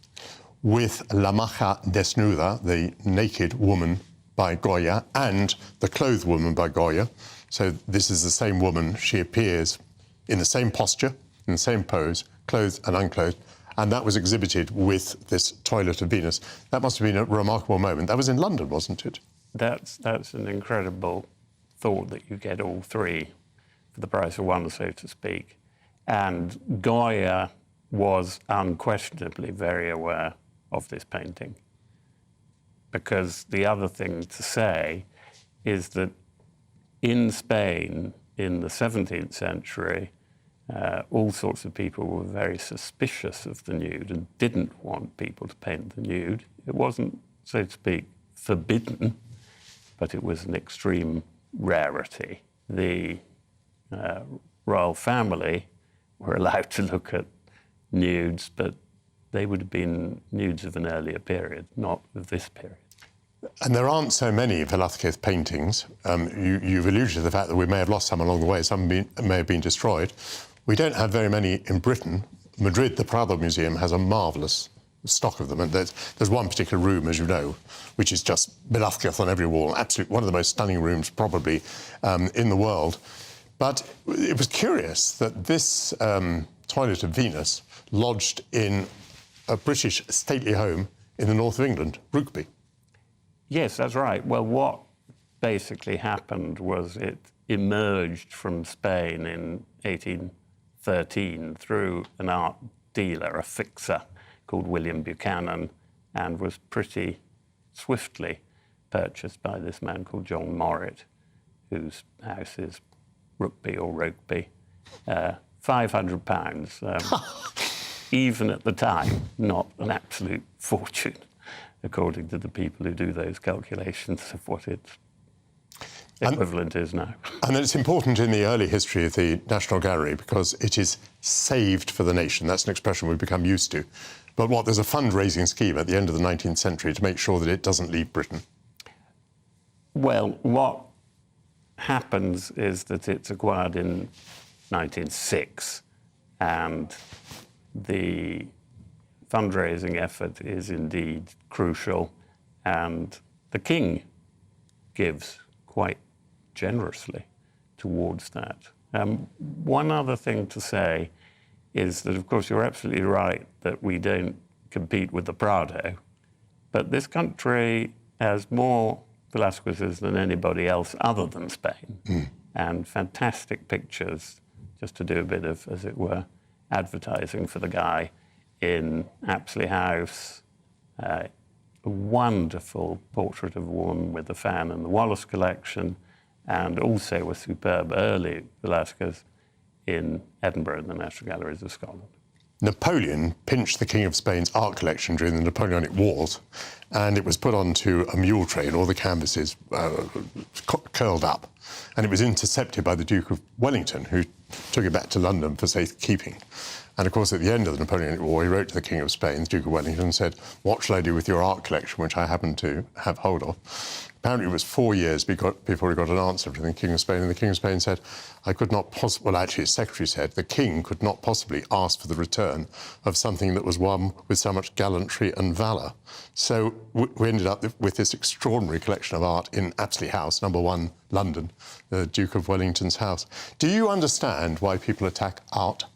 with La Maja Desnuda, the naked woman by Goya, and the clothed woman by Goya. So this is the same woman. She appears in the same posture, in the same pose, clothed and unclothed, and that was exhibited with this Toilet of Venus. That must have been a remarkable moment. That was in London, wasn't it? That's an incredible thought that you get all 3 for the price of 1, so to speak. And Goya was unquestionably very aware of this painting. Because the other thing to say is that in Spain, in the 17th century, all sorts of people were very suspicious of the nude and didn't want people to paint the nude. It wasn't, so to speak, forbidden, but it was an extreme rarity. The royal family were allowed to look at nudes, but they would have been nudes of an earlier period, not of this period. And there aren't so many Velasquez paintings. You've alluded to the fact that we may have lost some along the way. Some may have been destroyed. We don't have very many in Britain. Madrid, the Prado Museum, has a marvellous stock of them. And there's one particular room, as you know, which is just Velasquez on every wall. Absolutely one of the most stunning rooms, probably, in the world. But it was curious that this Toilet of Venus lodged in a British stately home in the north of England, Rugby. Yes, that's right. Well, what basically happened was it emerged from Spain in 1813 through an art dealer, a fixer called William Buchanan, and was pretty swiftly purchased by this man called John Morritt, whose house is Rugby or Rugby. £500, even at the time, not an absolute fortune, according to the people who do those calculations of what its equivalent is now. And it's important in the early history of the National Gallery because it is saved for the nation. That's an expression we've become used to. But there's a fundraising scheme at the end of the 19th century to make sure that it doesn't leave Britain. Well, what happens is that it's acquired in 1906, and the fundraising effort is indeed crucial, and the King gives quite generously towards that. One other thing to say is that, of course, you're absolutely right that we don't compete with the Prado, but this country has more Velasquez's than anybody else other than Spain, and fantastic pictures, just to do a bit of, as it were, advertising for the guy, in Apsley House, a wonderful portrait of a woman with a fan in the Wallace collection, and also a superb early Velasquez in Edinburgh in the National Galleries of Scotland. Napoleon pinched the King of Spain's art collection during the Napoleonic Wars, and it was put onto a mule train, all the canvases curled up, and it was intercepted by the Duke of Wellington, who took it back to London for safekeeping. And of course, at the end of the Napoleonic War, he wrote to the King of Spain, the Duke of Wellington, and said, "What shall I do with your art collection, which I happen to have hold of?" Apparently, it was 4 years before he got an answer from the King of Spain, and the King of Spain said, "I could not possibly," well, actually, his secretary said, "the King could not possibly ask for the return of something that was won with so much gallantry and valour." So we ended up with this extraordinary collection of art in Apsley House, number 1, London, the Duke of Wellington's house. Do you understand why people attack art?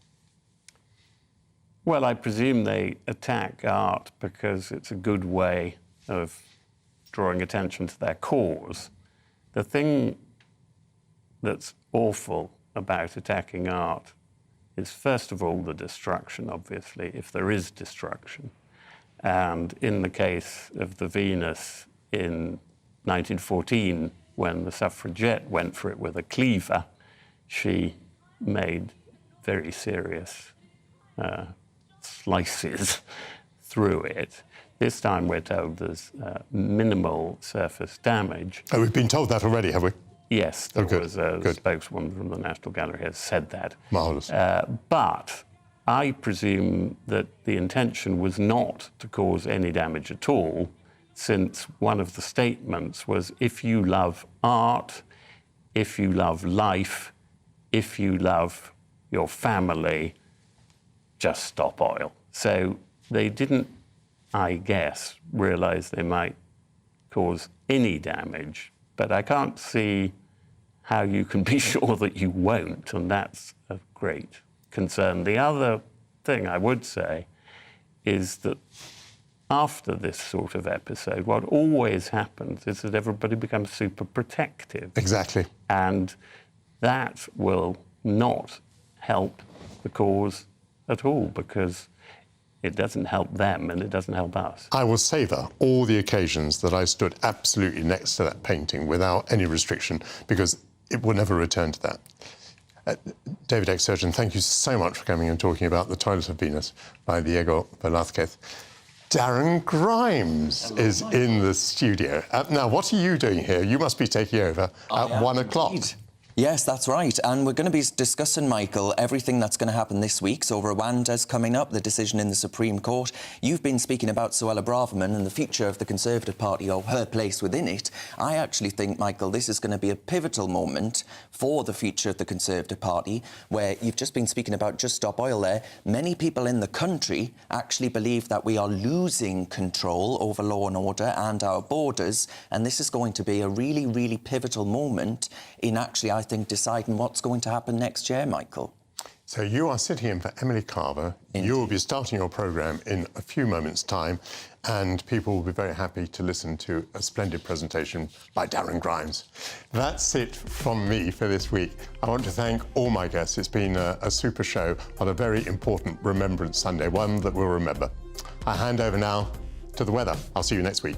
Well, I presume they attack art because it's a good way of drawing attention to their cause. The thing that's awful about attacking art is, first of all, the destruction, obviously, if there is destruction. And in the case of the Venus in 1914, when the suffragette went for it with a cleaver, she made very serious slices through it. This time we're told there's minimal surface damage. Oh, we've been told that already, have we? Yes, there was a spokeswoman from the National Gallery has said that. Marvellous. But I presume that the intention was not to cause any damage at all, since one of the statements was, if you love art, if you love life, if you love your family, just stop oil. So they didn't, I guess, realise they might cause any damage, but I can't see how you can be sure that you won't, and that's of great concern. The other thing I would say is that after this sort of episode, what always happens is that everybody becomes super protective. Exactly. And that will not help the cause at all, because it doesn't help them and it doesn't help us. I will savour all the occasions that I stood absolutely next to that painting without any restriction, because it will never return to that. David Exsurgeon, thank you so much for coming and talking about The Toilet of Venus by Diego Velasquez. Darren Grimes is in the studio. Now, what are you doing here? You must be taking over at 1 o'clock. Yes, that's right. And we're going to be discussing, Michael, everything that's going to happen this week. So Rwanda's coming up, the decision in the Supreme Court. You've been speaking about Suella Braverman and the future of the Conservative Party, or her place within it. I actually think, Michael, this is going to be a pivotal moment for the future of the Conservative Party, where you've just been speaking about Just Stop Oil there. Many people in the country actually believe that we are losing control over law and order and our borders. And this is going to be a really, really pivotal moment in actually, I think, deciding what's going to happen next year, Michael. So you are sitting in for Emily Carver. You will be starting your programme in a few moments' time, and people will be very happy to listen to a splendid presentation by Darren Grimes. That's it from me for this week. I want to thank all my guests. It's been a super show on a very important Remembrance Sunday, one that we'll remember. I hand over now to the weather. I'll see you next week.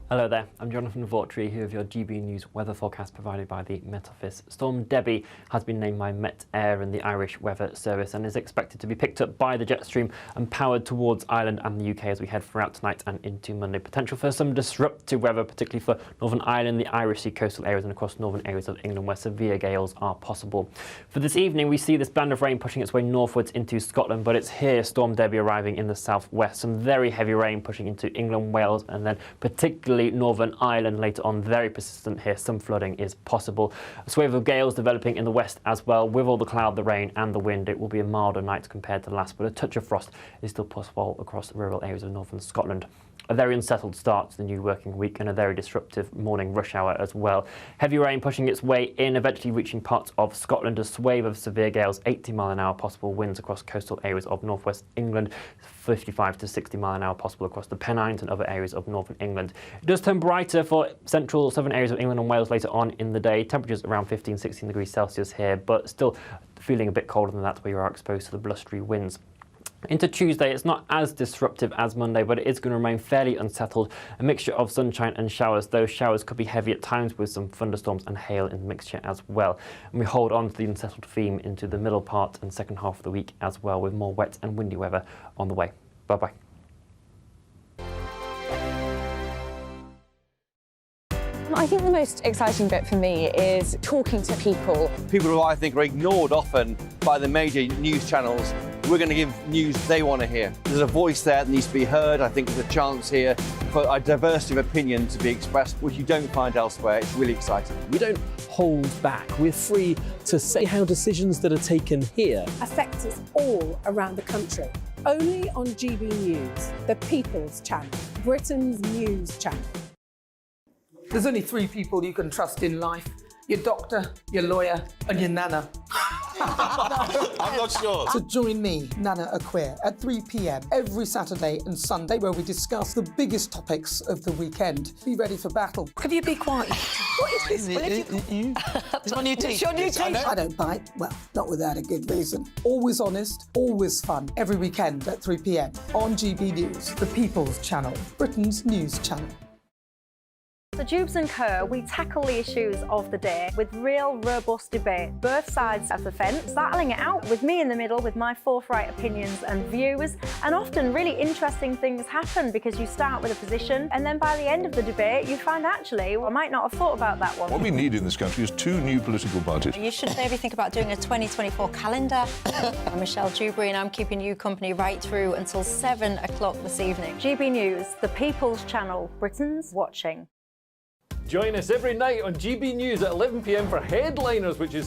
Hello there, I'm Jonathan Vautry, here with your GB News weather forecast provided by the Met Office. Storm Debbie has been named by Met Air and the Irish Weather Service and is expected to be picked up by the jet stream and powered towards Ireland and the UK as we head throughout tonight and into Monday. Potential for some disruptive weather, particularly for Northern Ireland, the Irish Sea coastal areas and across northern areas of England where severe gales are possible. For this evening, we see this band of rain pushing its way northwards into Scotland, but it's here Storm Debbie arriving in the southwest. Some very heavy rain pushing into England, Wales and then particularly Northern Ireland later on. Very persistent here. Some flooding is possible. A swathe of gales developing in the west as well. With all the cloud, the rain and the wind, it will be a milder night compared to last, but a touch of frost is still possible across rural areas of northern Scotland. A very unsettled start to the new working week and a very disruptive morning rush hour as well. Heavy rain pushing its way in, eventually reaching parts of Scotland. A swathe of severe gales, 80 mile an hour possible winds across coastal areas of northwest England, 55 to 60 mile an hour possible across the Pennines and other areas of northern England. It does turn brighter for central southern areas of England and Wales later on in the day. Temperatures around 15-16 degrees Celsius here, but still feeling a bit colder than that where you are exposed to the blustery winds. Into Tuesday, it's not as disruptive as Monday, but it is going to remain fairly unsettled. A mixture of sunshine and showers. Those showers could be heavy at times with some thunderstorms and hail in the mixture as well. And we hold on to the unsettled theme into the middle part and second half of the week as well, with more wet and windy weather on the way. Bye-bye. I think the most exciting bit for me is talking to people. People who I think are ignored often by the major news channels. We're going to give news they want to hear. There's a voice there that needs to be heard. I think there's a chance here for a diversity of opinion to be expressed, which you don't find elsewhere. It's really exciting. We don't hold back. We're free to say how decisions that are taken here affect us all around the country. Only on GB News, the People's Channel, Britain's news channel. There's only 3 people you can trust in life. Your doctor, your lawyer, and your nana. I'm not sure. So join me, Nana Aquare, at 3 p.m. every Saturday and Sunday, where we discuss the biggest topics of the weekend. Be ready for battle. Could you be quiet? What is this? It's my new teeth. It's your new teeth. I don't bite. Well, not without a good reason. Always honest, always fun. Every weekend at 3 p.m. on GB News, the People's Channel, Britain's news channel. So Jubes & Co, we tackle the issues of the day with real, robust debate, both sides of the fence, battling it out with me in the middle with my forthright opinions and views. And often really interesting things happen because you start with a position and then by the end of the debate you find actually, well, I might not have thought about that one. What we need in this country is 2 new political parties. You should maybe think about doing a 2024 calendar. I'm Michelle Dewberry and I'm keeping you company right through until 7 o'clock this evening. GB News, the People's Channel, Britain's watching. Join us every night on GB News at 11 p.m. for Headliners, which is